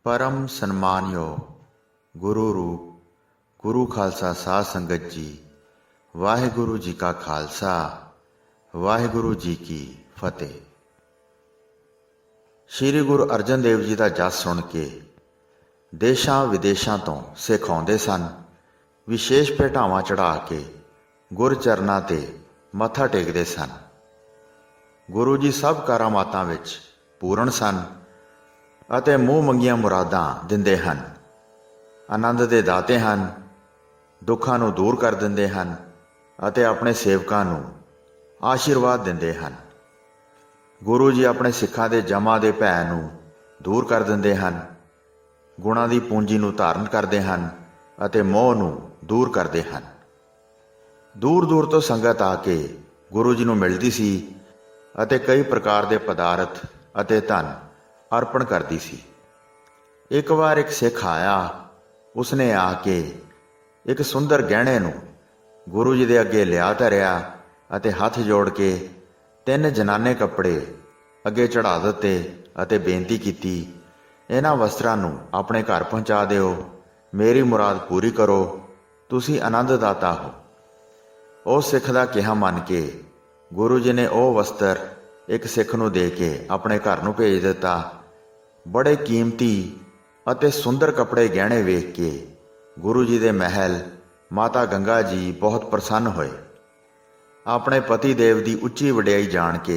परम सन्मानयोग गुरु रूप गुरु खालसा साध संगत जी, वाहिगुरु जी का खालसा वाहिगुरु जी की फतेह। श्री गुरु अर्जन देव जी का जस सुन के देशां विदेशां तो सिख आउंदे सन। विशेष भेटावां चढ़ा के गुर चरनां ते मत्था टेकदे सन। गुरु जी सब करामातां विच पूर्ण सन ਅਤੇ ਮੂੰਹ ਮੰਗੀਆਂ ਮੁਰਾਦਾਂ ਦਿੰਦੇ ਹਨ। ਆਨੰਦ ਦੇ ਦਾਤੇ ਹਨ, ਦੁੱਖਾਂ ਨੂੰ ਦੂਰ ਕਰ ਦਿੰਦੇ ਹਨ ਅਤੇ ਆਪਣੇ ਸੇਵਕਾਂ ਨੂੰ ਆਸ਼ੀਰਵਾਦ ਦਿੰਦੇ ਹਨ। ਗੁਰੂ ਜੀ ਆਪਣੇ ਸਿੱਖਾਂ ਦੇ ਜਮਾਂ ਦੇ ਭੈ ਨੂੰ ਦੂਰ ਕਰ ਦਿੰਦੇ ਹਨ, ਗੁਣਾਂ ਦੀ ਪੂੰਜੀ ਨੂੰ ਧਾਰਨ ਕਰਦੇ ਹਨ ਅਤੇ ਮੋਹ ਨੂੰ ਦੂਰ ਕਰਦੇ ਹਨ। ਦੂਰ ਦੂਰ ਤੋਂ ਸੰਗਤ ਆ ਕੇ ਗੁਰੂ ਜੀ ਨੂੰ ਮਿਲਦੀ ਸੀ ਅਤੇ ਕਈ ਪ੍ਰਕਾਰ ਦੇ ਪਦਾਰਥ ਅਤੇ ਧਨ अर्पण करती सी। एक बार एक सिख आया, उसने आके एक सुंदर गहणे नूं गुरु जी दे अगे लिया धरिया अते हथ जोड़ के 3 जनाने कपड़े अगे चढ़ा दिते अते बेनती कीती, इन्हां वस्त्रां नूं अपने घर पहुँचा दिओ, मेरी मुराद पूरी करो, तुसीं आनंद दाता हो। उस सिख दा कहा मन के गुरु जी ने वह वस्त्र एक सिख नूं दे के अपने घर नूं भेज दिता। बड़े कीमती अते सुंदर कपड़े गहणे वेख के गुरु जी दे महल माता गंगा जी बहुत प्रसन्न होए। अपने पति देव की उच्ची वडियाई जान के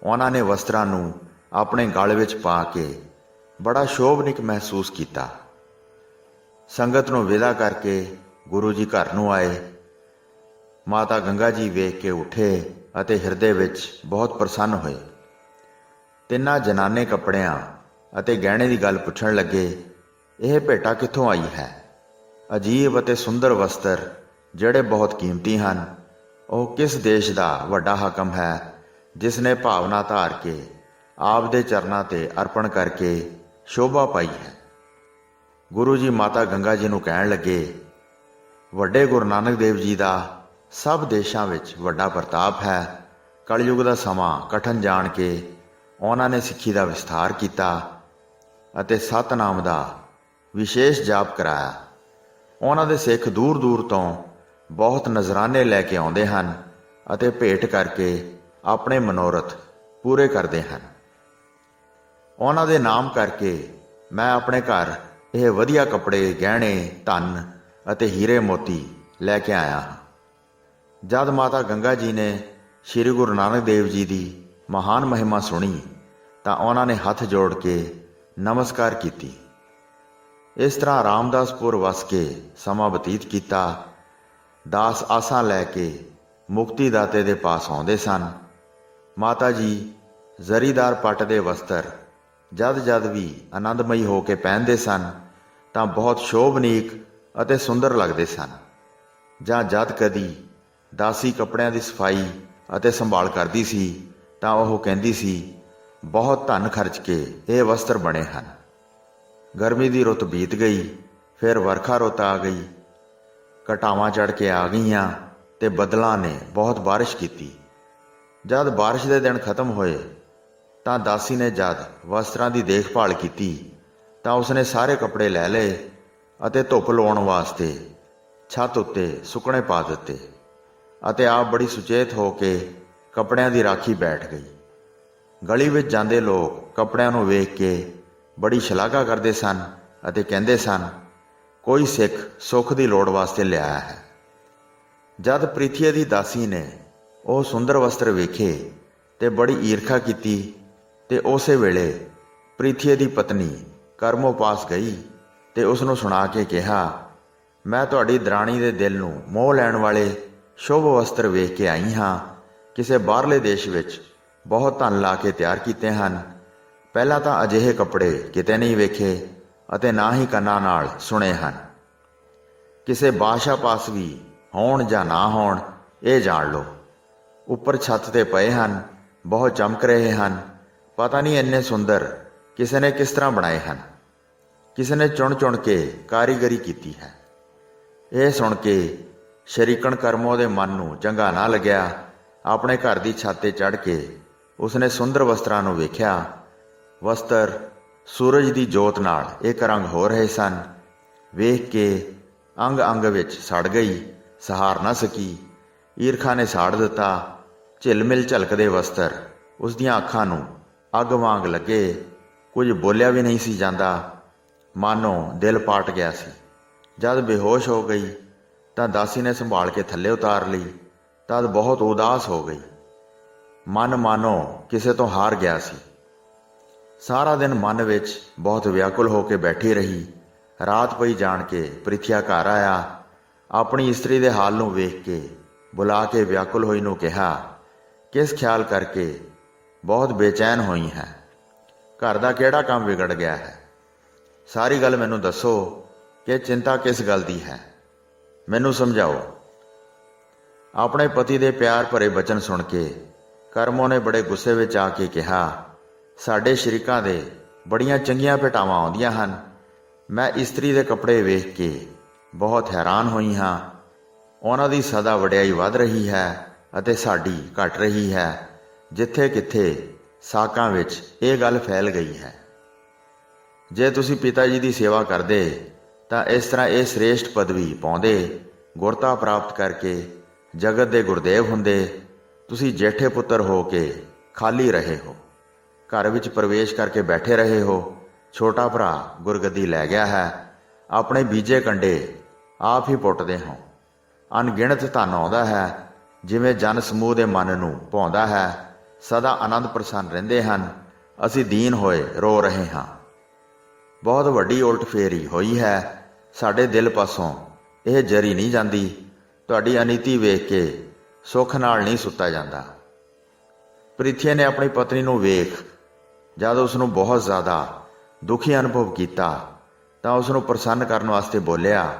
उन्होंने वस्त्रां नूं अपने गल विच पा के बड़ा शोभनिक महसूस किया। संगत नूं विदा करके गुरु जी घर नूं आए। माता गंगा जी वेख के उठे अते हिरदे विच बहुत प्रसन्न होए। तिन्हां जनाने कपड़ियां ਅਤੇ ਗਹਿਣੇ ਦੀ ਗੱਲ ਪੁੱਛਣ ਲੱਗੇ, ਇਹ ਭੇਟਾ ਕਿੱਥੋਂ ਆਈ ਹੈ? ਅਜੀਬ ਅਤੇ ਸੁੰਦਰ ਵਸਤਰ ਜਿਹੜੇ ਬਹੁਤ ਕੀਮਤੀ ਹਨ। ਉਹ ਕਿਸ ਦੇਸ਼ ਦਾ ਵੱਡਾ ਹਾਕਮ ਹੈ ਜਿਸ ਨੇ ਭਾਵਨਾ ਧਾਰ ਕੇ ਆਪ ਦੇ ਚਰਨਾਂ ਤੇ ਅਰਪਣ ਕਰਕੇ ਸ਼ੋਭਾ ਪਾਈ ਹੈ? ਗੁਰੂ ਜੀ ਮਾਤਾ ਗੰਗਾ ਜੀ ਨੂੰ ਕਹਿਣ ਲੱਗੇ, ਵੱਡੇ ਗੁਰੂ ਨਾਨਕ ਦੇਵ ਜੀ ਦਾ ਸਭ ਦੇਸ਼ਾਂ ਵਿੱਚ ਵੱਡਾ ਪ੍ਰਤਾਪ ਹੈ। ਕਲਯੁਗ ਦਾ ਸਮਾਂ ਕਠਨ ਜਾਣ ਕੇ ਉਹਨਾਂ ਨੇ ਸਿੱਖੀ ਦਾ ਵਿਸਥਾਰ ਕੀਤਾ ਅਤੇ ਸਤਨਾਮ ਦਾ ਵਿਸ਼ੇਸ਼ ਜਾਪ ਕਰਾਇਆ। ਉਹਨਾਂ ਦੇ ਸਿੱਖ ਦੂਰ ਦੂਰ ਤੋਂ ਬਹੁਤ ਨਜ਼ਰਾਨੇ ਲੈ ਕੇ ਆਉਂਦੇ ਹਨ ਅਤੇ ਭੇਟ ਕਰਕੇ ਆਪਣੇ ਮਨੋਰਥ ਪੂਰੇ ਕਰਦੇ ਹਨ। ਉਹਨਾਂ ਦੇ ਨਾਮ ਕਰਕੇ ਮੈਂ ਆਪਣੇ ਘਰ ਇਹ ਵਧੀਆ ਕੱਪੜੇ, ਗਹਿਣੇ, ਧਨ ਅਤੇ ਹੀਰੇ ਮੋਤੀ ਲੈ ਕੇ ਆਇਆ ਹਾਂ। ਜਦ ਮਾਤਾ ਗੰਗਾ ਜੀ ਨੇ ਸ੍ਰੀ ਗੁਰੂ ਨਾਨਕ ਦੇਵ ਜੀ ਦੀ ਮਹਾਨ ਮਹਿਮਾ ਸੁਣੀ ਤਾਂ ਉਹਨਾਂ ਨੇ ਹੱਥ ਜੋੜ ਕੇ ਨਮਸਕਾਰ ਕੀਤੀ। ਇਸ ਤਰ੍ਹਾਂ ਰਾਮਦਾਸਪੁਰ ਵਸ ਕੇ ਸਮਾਂ ਬਤੀਤ ਕੀਤਾ। ਦਾਸ ਆਸਾਂ ਲੈ ਕੇ ਮੁਕਤੀ ਦਾਤੇ ਦੇ ਪਾਸ ਆਉਂਦੇ ਸਨ। ਮਾਤਾ ਜੀ ਜ਼ਰੀਦਾਰ ਪੱਟ ਦੇ ਵਸਤਰ ਜਦ ਜਦ ਵੀ ਆਨੰਦਮਈ ਹੋ ਕੇ ਪਹਿਨਦੇ ਸਨ ਤਾਂ ਬਹੁਤ ਸ਼ੋਭਨੀਕ ਅਤੇ ਸੁੰਦਰ ਲੱਗਦੇ ਸਨ। ਜਾਂ ਜਦ ਕਦੀ ਦਾਸੀ ਕੱਪੜਿਆਂ ਦੀ ਸਫਾਈ ਅਤੇ ਸੰਭਾਲ ਕਰਦੀ ਸੀ ਤਾਂ ਉਹ ਕਹਿੰਦੀ ਸੀ, ਬਹੁਤ ਧਨ ਖਰਚ ਕੇ ਇਹ ਵਸਤਰ ਬਣੇ ਹਨ। ਗਰਮੀ ਦੀ ਰੁੱਤ ਬੀਤ ਗਈ, ਫਿਰ ਵਰਖਾ ਰੁੱਤ ਆ ਗਈ। ਘਟਾਵਾਂ ਚੜ ਕੇ ਆ ਗਈਆਂ ਤੇ ਬੱਦਲਾਂ ਨੇ ਬਹੁਤ ਬਾਰਿਸ਼ ਕੀਤੀ। ਜਦ ਬਾਰਿਸ਼ ਦੇ ਦਿਨ ਖਤਮ ਹੋਏ ਤਾਂ ਦਾਸੀ ਨੇ ਜਦ ਵਸਤਰਾਂ ਦੀ ਦੇਖਭਾਲ ਕੀਤੀ ਤਾਂ ਉਸਨੇ ਸਾਰੇ ਕੱਪੜੇ ਲੈ ਲਏ ਅਤੇ ਧੁੱਪ ਲਾਉਣ ਵਾਸਤੇ ਛੱਤ ਉੱਤੇ ਸੁੱਕਣੇ ਪਾ ਦਿੱਤੇ ਅਤੇ ਆਪ ਬੜੀ ਸੁਚੇਤ ਹੋ ਕੇ ਕੱਪੜਿਆਂ ਦੀ ਰਾਖੀ ਬੈਠ ਗਈ। ਗਲੀ ਵਿੱਚ ਜਾਂਦੇ ਲੋਕ ਕੱਪੜਿਆਂ ਨੂੰ ਵੇਖ ਕੇ ਬੜੀ ਸ਼ਲਾਘਾ ਕਰਦੇ ਸਨ ਅਤੇ ਕਹਿੰਦੇ ਸਨ, ਕੋਈ ਸਿੱਖ ਸੁੱਖ ਦੀ ਲੋੜ ਵਾਸਤੇ ਲਿਆਇਆ ਹੈ। ਜਦ ਪ੍ਰੀਥੀਏ ਦੀ ਦਾਸੀ ਨੇ ਉਹ ਸੁੰਦਰ ਵਸਤਰ ਵੇਖੇ ਤੇ ਬੜੀ ਈਰਖਾ ਕੀਤੀ ਤੇ ਉਸੇ ਵੇਲੇ ਪ੍ਰੀਥੀਏ ਦੀ ਪਤਨੀ ਕਰਮੋ ਪਾਸ ਗਈ ਤੇ ਉਸ ਨੂੰ ਸੁਣਾ ਕੇ ਕਿਹਾ, ਮੈਂ ਤੁਹਾਡੀ ਦਰਾਣੀ ਦੇ ਦਿਲ ਨੂੰ ਮੋਹ ਲੈਣ ਵਾਲੇ ਸ਼ੁਭ ਵਸਤਰ ਵੇਖ ਕੇ ਆਈ ਹਾਂ। ਕਿਸੇ ਬਾਹਰਲੇ ਦੇਸ਼ ਵਿੱਚ ਬਹੁਤ ਧਨ ਲਾ ਕੇ ਤਿਆਰ ਕੀਤੇ ਹਨ। ਪਹਿਲਾਂ ਤਾਂ ਅਜਿਹੇ ਕੱਪੜੇ ਕਿਤੇ ਨਹੀਂ ਵੇਖੇ ਅਤੇ ਨਾ ਹੀ ਕੰਨਾਂ ਨਾਲ ਸੁਣੇ ਹਨ। ਕਿਸੇ ਬਾਦਸ਼ਾਹ ਪਾਸ ਵੀ ਹੋਣ ਜਾਂ ਨਾ ਹੋਣ ਇਹ ਜਾਣ ਲਓ। ਉੱਪਰ ਛੱਤ ਤੇ ਪਏ ਹਨ, ਬਹੁਤ ਚਮਕ ਰਹੇ ਹਨ। ਪਤਾ ਨਹੀਂ ਇੰਨੇ ਸੁੰਦਰ ਕਿਸੇ ਨੇ ਕਿਸ ਤਰ੍ਹਾਂ ਬਣਾਏ ਹਨ। ਕਿਸੇ ਨੇ ਚੁਣ ਚੁਣ ਕੇ ਕਾਰੀਗਰੀ ਕੀਤੀ ਹੈ। ਇਹ ਸੁਣ ਕੇ ਸ਼ਰੀਕਣ ਕਰਮੋ ਦੇ ਮਨ ਨੂੰ ਚੰਗਾ ਨਾ ਲੱਗਿਆ। ਆਪਣੇ ਘਰ ਦੀ ਛੱਤ ਤੇ ਚੜ੍ਹ ਕੇ ਉਸਨੇ ਸੁੰਦਰ ਵਸਤਰਾਂ ਨੂੰ ਵੇਖਿਆ। ਵਸਤਰ ਸੂਰਜ ਦੀ ਜੋਤ ਨਾਲ ਇੱਕ ਰੰਗ ਹੋ ਰਹੇ ਸਨ। ਵੇਖ ਕੇ ਅੰਗ ਅੰਗ ਵਿੱਚ ਸੜ ਗਈ, ਸਹਾਰ ਨਾ ਸਕੀ। ਈਰਖਾ ਨੇ ਸਾੜ ਦਿੱਤਾ। ਝਿਲਮਿਲ ਝਲਕਦੇ ਵਸਤਰ ਉਸ ਦੀਆਂ ਅੱਖਾਂ ਨੂੰ ਅੱਗ ਵਾਂਗ ਲੱਗੇ। ਕੁਝ ਬੋਲਿਆ ਵੀ ਨਹੀਂ ਸੀ ਜਾਂਦਾ, ਮਾਨੋ ਦਿਲ ਪਾਟ ਗਿਆ ਸੀ। ਜਦ ਬੇਹੋਸ਼ ਹੋ ਗਈ ਤਾਂ ਦਾਸੀ ਨੇ ਸੰਭਾਲ ਕੇ ਥੱਲੇ ਉਤਾਰ ਲਈ। ਤਦ ਬਹੁਤ ਉਦਾਸ ਹੋ ਗਈ। ਮਨ ਮਾਨੋ ਕਿਸੇ ਤੋਂ ਹਾਰ ਗਿਆ ਸੀ। ਸਾਰਾ ਦਿਨ ਮਨ ਵਿੱਚ ਬਹੁਤ ਵਿਆਕੁਲ ਹੋ ਕੇ ਬੈਠੀ ਰਹੀ। ਰਾਤ ਪਈ ਜਾਣ ਕੇ ਪ੍ਰਿਥਿਆ ਘਰ ਆਇਆ। ਆਪਣੀ ਇਸਤਰੀ ਦੇ ਹਾਲ ਨੂੰ ਵੇਖ ਕੇ ਬੁਲਾ ਕੇ ਵਿਆਕੁਲ ਹੋਈ ਨੂੰ ਕਿਹਾ, ਕਿਸ ਖਿਆਲ ਕਰਕੇ ਬਹੁਤ ਬੇਚੈਨ ਹੋਈ ਹੈ? ਘਰ ਦਾ ਕਿਹੜਾ ਕੰਮ ਵਿਗੜ ਗਿਆ ਹੈ? ਸਾਰੀ ਗੱਲ ਮੈਨੂੰ ਦੱਸੋ ਕਿ ਚਿੰਤਾ ਕਿਸ ਗੱਲ ਦੀ ਹੈ, ਮੈਨੂੰ ਸਮਝਾਓ। ਆਪਣੇ ਪਤੀ ਦੇ ਪਿਆਰ ਭਰੇ ਬਚਨ ਸੁਣ ਕੇ ਕਰਮੋ ਨੇ ਬੜੇ ਗੁੱਸੇ ਵਿੱਚ ਆ ਕੇ ਕਿਹਾ, ਸਾਡੇ ਸ਼ਰੀਕਾਂ ਦੇ ਬੜੀਆਂ ਚੰਗੀਆਂ ਭੇਟਾਵਾਂ ਆਉਂਦੀਆਂ ਹਨ। ਮੈਂ ਇਸਤਰੀ ਦੇ ਕੱਪੜੇ ਵੇਖ ਕੇ ਬਹੁਤ ਹੈਰਾਨ ਹੋਈ ਹਾਂ। ਉਹਨਾਂ ਦੀ ਸਦਾ ਵਡਿਆਈ ਵੱਧ ਰਹੀ ਹੈ ਅਤੇ ਸਾਡੀ ਘਟ ਰਹੀ ਹੈ। ਜਿੱਥੇ ਕਿੱਥੇ ਸਾਕਾਂ ਵਿੱਚ ਇਹ ਗੱਲ ਫੈਲ ਗਈ ਹੈ। ਜੇ ਤੁਸੀਂ ਪਿਤਾ ਜੀ ਦੀ ਸੇਵਾ ਕਰਦੇ ਤਾਂ ਇਸ ਤਰ੍ਹਾਂ ਇਹ ਸ੍ਰੇਸ਼ਟ ਪਦਵੀ ਪਾਉਂਦੇ, ਗੁਰਤਾ ਪ੍ਰਾਪਤ ਕਰਕੇ ਜਗਤ ਦੇ ਗੁਰਦੇਵ ਹੁੰਦੇ। ਤੁਸੀਂ ਜੇਠੇ ਪੁੱਤਰ ਹੋ ਕੇ ਖਾਲੀ ਰਹੇ ਹੋ, ਘਰ ਵਿੱਚ ਪ੍ਰਵੇਸ਼ ਕਰਕੇ ਬੈਠੇ ਰਹੇ ਹੋ। ਛੋਟਾ ਭਰਾ ਗੁਰਗੱਦੀ ਲੈ ਗਿਆ ਹੈ। ਆਪਣੇ ਬੀਜੇ ਕੰਡੇ ਆਪ ਹੀ ਪੁੱਟਦੇ ਹੋ। ਅਣਗਿਣਤ ਧਨ ਆਉਂਦਾ ਹੈ, ਜਿਵੇਂ ਜਨ ਸਮੂਹ ਦੇ ਮਨ ਨੂੰ ਭਾਉਂਦਾ ਹੈ। ਸਦਾ ਆਨੰਦ ਪ੍ਰਸੰਨ ਰਹਿੰਦੇ ਹਨ। ਅਸੀਂ ਦੀਨ ਹੋਏ ਰੋ ਰਹੇ ਹਾਂ। ਬਹੁਤ ਵੱਡੀ ਉਲਟ ਫੇਰੀ ਹੋਈ ਹੈ। ਸਾਡੇ ਦਿਲ ਪਾਸੋਂ ਇਹ ਜਰੀ ਨਹੀਂ ਜਾਂਦੀ। ਤੁਹਾਡੀ ਅਨੀਤੀ ਵੇਖ ਕੇ ਸੁੱਖ ਨਾਲ ਨਹੀਂ ਸੁੱਤਾ ਜਾਂਦਾ। ਪ੍ਰਿਥੀਆ ਨੇ ਆਪਣੀ ਪਤਨੀ ਨੂੰ ਵੇਖ ਜਦ ਉਸ ਨੂੰ ਬਹੁਤ ਜ਼ਿਆਦਾ ਦੁਖੀ ਅਨੁਭਵ ਕੀਤਾ ਤਾਂ ਉਸ ਨੂੰ ਪ੍ਰਸੰਨ ਕਰਨ ਵਾਸਤੇ ਬੋਲਿਆ,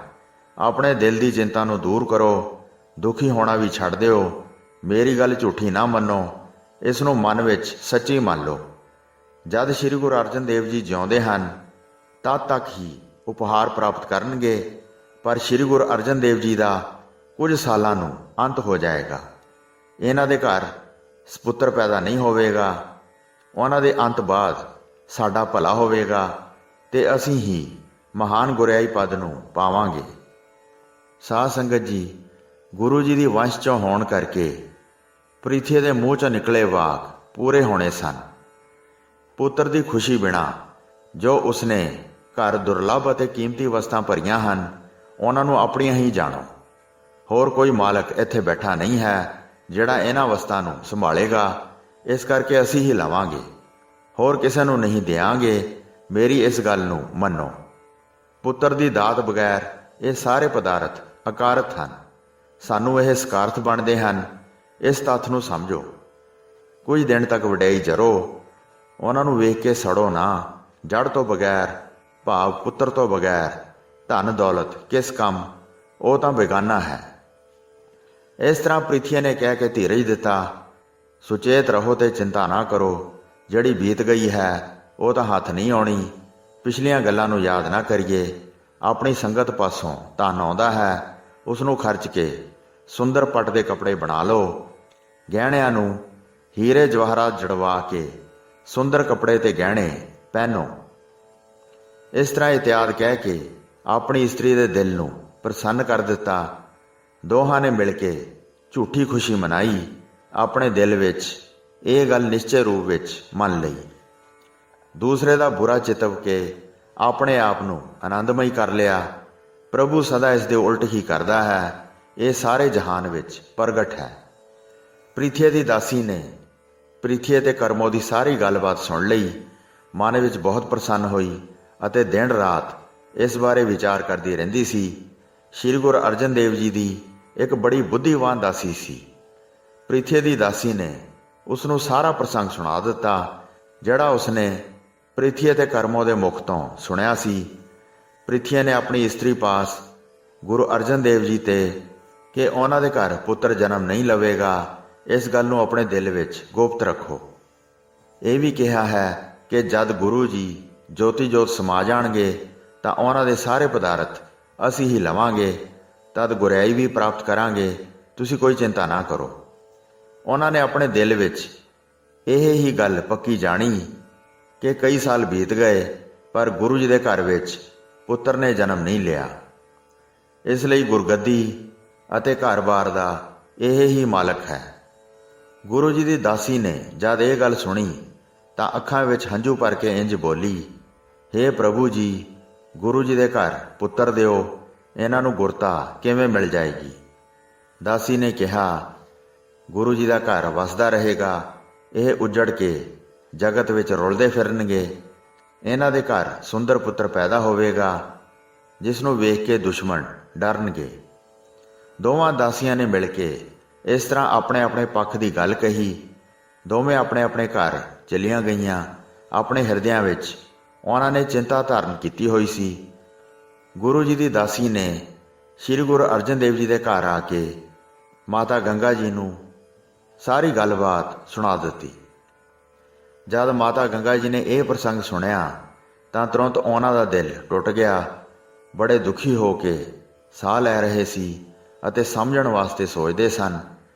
ਆਪਣੇ ਦਿਲ ਦੀ ਚਿੰਤਾ ਨੂੰ ਦੂਰ ਕਰੋ, ਦੁਖੀ ਹੋਣਾ ਵੀ ਛੱਡ ਦਿਓ। ਮੇਰੀ ਗੱਲ ਝੂਠੀ ਨਾ ਮੰਨੋ, ਇਸ ਨੂੰ ਮਨ ਵਿੱਚ ਸੱਚੀ ਮੰਨ ਲਓ। ਜਦ ਸ੍ਰੀ ਗੁਰੂ ਅਰਜਨ ਦੇਵ ਜੀ ਜਿਉਂਦੇ ਹਨ ਤਦ ਤੱਕ ਹੀ ਉਪਹਾਰ ਪ੍ਰਾਪਤ ਕਰਨਗੇ, ਪਰ ਸ੍ਰੀ ਗੁਰੂ ਅਰਜਨ ਦੇਵ ਜੀ ਦਾ ਕੁਝ ਸਾਲਾਂ ਨੂੰ ਅੰਤ ਹੋ ਜਾਏਗਾ। ਇਹਨਾਂ ਦੇ ਘਰ ਸਪੁੱਤਰ ਪੈਦਾ ਨਹੀਂ ਹੋਵੇਗਾ। ਉਹਨਾਂ ਦੇ ਅੰਤ ਬਾਅਦ ਸਾਡਾ ਭਲਾ ਹੋਵੇਗਾ ਤੇ ਅਸੀਂ ਹੀ ਮਹਾਨ ਗੁਰਿਆਈ ਪਦ ਨੂੰ ਪਾਵਾਂਗੇ। ਸਾਧ ਸੰਗਤ ਜੀ, ਗੁਰੂ ਜੀ ਦੀ ਵੰਸ਼ ਚੋਂ ਹੋਣ ਕਰਕੇ ਪ੍ਰਿਥੀ ਦੇ ਮੂੰਹ ਚੋਂ ਨਿਕਲੇ ਵਾਕ ਪੂਰੇ ਹੋਣੇ ਸਨ। ਪੁੱਤਰ ਦੀ ਖੁਸ਼ੀ ਬਿਨਾ ਜੋ ਉਸਨੇ ਘਰ ਦੁਰਲੱਭ ਅਤੇ ਕੀਮਤੀ ਵਸਤਾਂ ਭਰੀਆਂ ਹਨ, ਉਹਨਾਂ ਨੂੰ ਆਪਣੀਆਂ ਹੀ ਜਾਣੋ। ਹੋਰ ਕੋਈ ਮਾਲਕ ਇੱਥੇ ਬੈਠਾ ਨਹੀਂ ਹੈ ਜਿਹੜਾ ਇਹਨਾਂ ਵਸਤਾਂ ਨੂੰ ਸੰਭਾਲੇਗਾ। ਇਸ ਕਰਕੇ ਅਸੀਂ ਹੀ ਲਵਾਂਗੇ, ਹੋਰ ਕਿਸੇ ਨੂੰ ਨਹੀਂ ਦਿਆਂਗੇ। ਮੇਰੀ ਇਸ ਗੱਲ ਨੂੰ ਮੰਨੋ। ਪੁੱਤਰ ਦੀ ਦਾਤ ਬਗੈਰ ਇਹ ਸਾਰੇ ਪਦਾਰਥ ਅਕਾਰਤ ਹਨ। ਸਾਨੂੰ ਇਹ ਸਕਾਰਥ ਬਣਦੇ ਹਨ। ਇਸ ਤੱਥ ਨੂੰ ਸਮਝੋ। ਕੁਝ ਦਿਨ ਤੱਕ ਵਡਿਆਈ ਜਰੋ, ਉਹਨਾਂ ਨੂੰ ਵੇਖ ਕੇ ਸੜੋ ਨਾ। ਜੜ ਤੋਂ ਬਗੈਰ ਭਾਵ ਪੁੱਤਰ ਤੋਂ ਬਗੈਰ ਧਨ ਦੌਲਤ ਕਿਸ ਕੰਮ, ਉਹ ਤਾਂ ਬੇਗਾਨਾ ਹੈ। ਇਸ ਤਰ੍ਹਾਂ ਪ੍ਰਿਥੀਆ ਨੇ ਕਹਿ ਕੇ ਧੀਰਜ ਦਿੱਤਾ। ਸੁਚੇਤ ਰਹੋ ਤੇ ਚਿੰਤਾ ਨਾ ਕਰੋ। ਜਿਹੜੀ ਬੀਤ ਗਈ ਹੈ ਉਹ ਤਾਂ ਹੱਥ ਨਹੀਂ ਆਉਣੀ। ਪਿਛਲੀਆਂ ਗੱਲਾਂ ਨੂੰ ਯਾਦ ਨਾ ਕਰੀਏ। ਆਪਣੀ ਸੰਗਤ ਪਾਸੋਂ ਧਨ ਆਉਂਦਾ ਹੈ, ਉਸ ਨੂੰ ਖਰਚ ਕੇ ਸੁੰਦਰ ਪੱਟ ਦੇ ਕੱਪੜੇ ਬਣਾ ਲਓ। ਗਹਿਣਿਆਂ ਨੂੰ ਹੀਰੇ ਜਵਾਹਰਾਤ ਜੜਵਾ ਕੇ ਸੁੰਦਰ ਕੱਪੜੇ ਤੇ ਗਹਿਣੇ ਪਹਿਨੋ। ਇਸ ਤਰ੍ਹਾਂ ਇਤਿਆਦ ਕਹਿ ਕੇ ਆਪਣੀ ਇਸਤਰੀ ਦੇ ਦਿਲ ਨੂੰ ਪ੍ਰਸੰਨ ਕਰ ਦਿੱਤਾ। ਦੋਹਾਂ ਨੇ ਮਿਲ ਕੇ ਝੂਠੀ ਖੁਸ਼ੀ ਮਨਾਈ। ਆਪਣੇ ਦਿਲ ਵਿੱਚ ਇਹ ਗੱਲ ਨਿਸ਼ਚੈ ਰੂਪ ਵਿੱਚ ਮੰਨ ਲਈ। ਦੂਸਰੇ ਦਾ ਬੁਰਾ ਚਿਤਵ ਕੇ ਆਪਣੇ ਆਪ ਨੂੰ ਆਨੰਦਮਈ ਕਰ ਲਿਆ। ਪ੍ਰਭੂ ਸਦਾ ਇਸ ਦੇ ਉਲਟ ਹੀ ਕਰਦਾ ਹੈ। ਇਹ ਸਾਰੇ ਜਹਾਨ ਵਿੱਚ ਪ੍ਰਗਟ ਹੈ। ਪ੍ਰਿਥੀਆ ਦੀ ਦਾਸੀ ਨੇ ਪ੍ਰਿਥੀਆ ਤੇ ਕਰਮੋ ਦੀ ਸਾਰੀ ਗੱਲਬਾਤ ਸੁਣ ਲਈ। ਮਨ ਵਿੱਚ ਬਹੁਤ ਪ੍ਰਸੰਨ ਹੋਈ ਅਤੇ ਦਿਨ ਰਾਤ ਇਸ ਬਾਰੇ ਵਿਚਾਰ ਕਰਦੀ ਰਹਿੰਦੀ ਸੀ। ਸ੍ਰੀ ਗੁਰੂ ਅਰਜਨ ਦੇਵ ਜੀ ਦੀ ਇੱਕ ਬੜੀ ਬੁੱਧੀਵਾਨ ਦਾਸੀ ਸੀ। ਪ੍ਰਿਥੀਆ ਦੀ ਦਾਸੀ ਨੇ ਉਸ ਨੂੰ ਸਾਰਾ ਪ੍ਰਸੰਗ ਸੁਣਾ ਦਿੱਤਾ ਜਿਹੜਾ ਉਸਨੇ ਪ੍ਰਿਥੀਆ ਤੇ ਕਰਮੋ ਦੇ ਮੁਖ ਤੋਂ ਸੁਣਿਆ ਸੀ। ਪ੍ਰਿਥੀਆ ਨੇ ਆਪਣੀ ਇਸਤਰੀ ਪਾਸ ਗੁਰੂ ਅਰਜਨ ਦੇਵ ਜੀ ਤੇ ਕਿ ਉਹਨਾਂ ਦੇ ਘਰ ਪੁੱਤਰ ਜਨਮ ਨਹੀਂ ਲਵੇਗਾ, ਇਸ ਗੱਲ ਨੂੰ ਆਪਣੇ ਦਿਲ ਵਿੱਚ ਗੁਪਤ ਰੱਖੋ। ਇਹ ਵੀ ਕਿਹਾ ਹੈ ਕਿ ਜਦ ਗੁਰੂ ਜੀ ਜੋਤੀ ਜੋਤ ਸਮਾ ਜਾਣਗੇ ਤਾਂ ਉਹਨਾਂ ਦੇ ਸਾਰੇ ਪਦਾਰਥ ਅਸੀਂ ਹੀ ਲਵਾਂਗੇ। ਤਦ ਗੁਰਿਆਈ ਵੀ ਪ੍ਰਾਪਤ ਕਰਾਂਗੇ। ਤੁਸੀਂ ਕੋਈ ਚਿੰਤਾ ਨਾ ਕਰੋ। ਉਹਨਾਂ ਨੇ ਆਪਣੇ ਦਿਲ ਵਿੱਚ ਇਹ ਹੀ ਗੱਲ ਪੱਕੀ ਜਾਣੀ ਕਿ ਕਈ ਸਾਲ ਬੀਤ ਗਏ ਪਰ ਗੁਰੂ ਜੀ ਦੇ ਘਰ ਵਿੱਚ ਪੁੱਤਰ ਨੇ ਜਨਮ ਨਹੀਂ ਲਿਆ। ਇਸ ਲਈ ਗੁਰਗੱਦੀ ਅਤੇ ਘਰ-ਬਾਰ ਦਾ ਇਹ ਹੀ ਮਾਲਕ ਹੈ। ਗੁਰੂ ਜੀ ਦੀ ਦਾਸੀ ਨੇ ਜਦ ਇਹ ਗੱਲ ਸੁਣੀ ਤਾਂ ਅੱਖਾਂ ਵਿੱਚ ਹੰਝੂ ਭਰ ਕੇ ਇੰਜ ਬੋਲੀ, ਹੇ ਪ੍ਰਭੂ ਜੀ, ਗੁਰੂ ਜੀ ਦੇ ਘਰ ਪੁੱਤਰ ਦਿਓ, ਇਹਨਾਂ ਨੂੰ ਗੁਰਤਾ ਕਿਵੇਂ ਮਿਲ ਜਾਏਗੀ। ਦਾਸੀ ਨੇ ਕਿਹਾ, ਗੁਰੂ ਜੀ ਦਾ ਘਰ ਵਸਦਾ ਰਹੇਗਾ, ਇਹ ਉੱਜੜ ਕੇ ਜਗਤ ਵਿੱਚ ਰੁਲਦੇ ਫਿਰਨਗੇ। ਇਹਨਾਂ ਦੇ ਘਰ ਸੁੰਦਰ ਪੁੱਤਰ ਪੈਦਾ ਹੋਵੇਗਾ ਜਿਸ ਨੂੰ ਵੇਖ ਕੇ ਦੁਸ਼ਮਣ ਡਰਨਗੇ। ਦੋਵਾਂ ਦਾਸੀਆਂ ਨੇ ਮਿਲ ਕੇ ਇਸ ਤਰ੍ਹਾਂ ਆਪਣੇ ਆਪਣੇ ਪੱਖ ਦੀ ਗੱਲ ਕਹੀ। ਦੋਵੇਂ ਆਪਣੇ ਆਪਣੇ ਘਰ ਚਲੀਆਂ ਗਈਆਂ। ਆਪਣੇ ਹਿਰਦਿਆਂ ਵਿੱਚ ਉਹਨਾਂ ਨੇ ਚਿੰਤਾ ਧਾਰਨ ਕੀਤੀ ਹੋਈ ਸੀ। ਗੁਰੂ ਜੀ ਦੀ ਦਾਸੀ ਨੇ ਸ੍ਰੀ ਗੁਰੂ ਅਰਜਨ ਦੇਵ ਜੀ ਦੇ ਘਰ ਆ ਕੇ ਮਾਤਾ ਗੰਗਾ ਜੀ ਨੂੰ ਸਾਰੀ ਗੱਲਬਾਤ ਸੁਣਾ ਦਿੱਤੀ। ਜਦ ਮਾਤਾ ਗੰਗਾ ਜੀ ਨੇ ਇਹ ਪ੍ਰਸੰਗ ਸੁਣਿਆ ਤਾਂ ਤੁਰੰਤ ਉਹਨਾਂ ਦਾ ਦਿਲ ਟੁੱਟ ਗਿਆ। ਬੜੇ ਦੁਖੀ ਹੋ ਕੇ ਸਾਹ ਲੈ ਰਹੇ ਸੀ ਅਤੇ ਸਮਝਣ ਵਾਸਤੇ ਸੋਚਦੇ ਸਨ।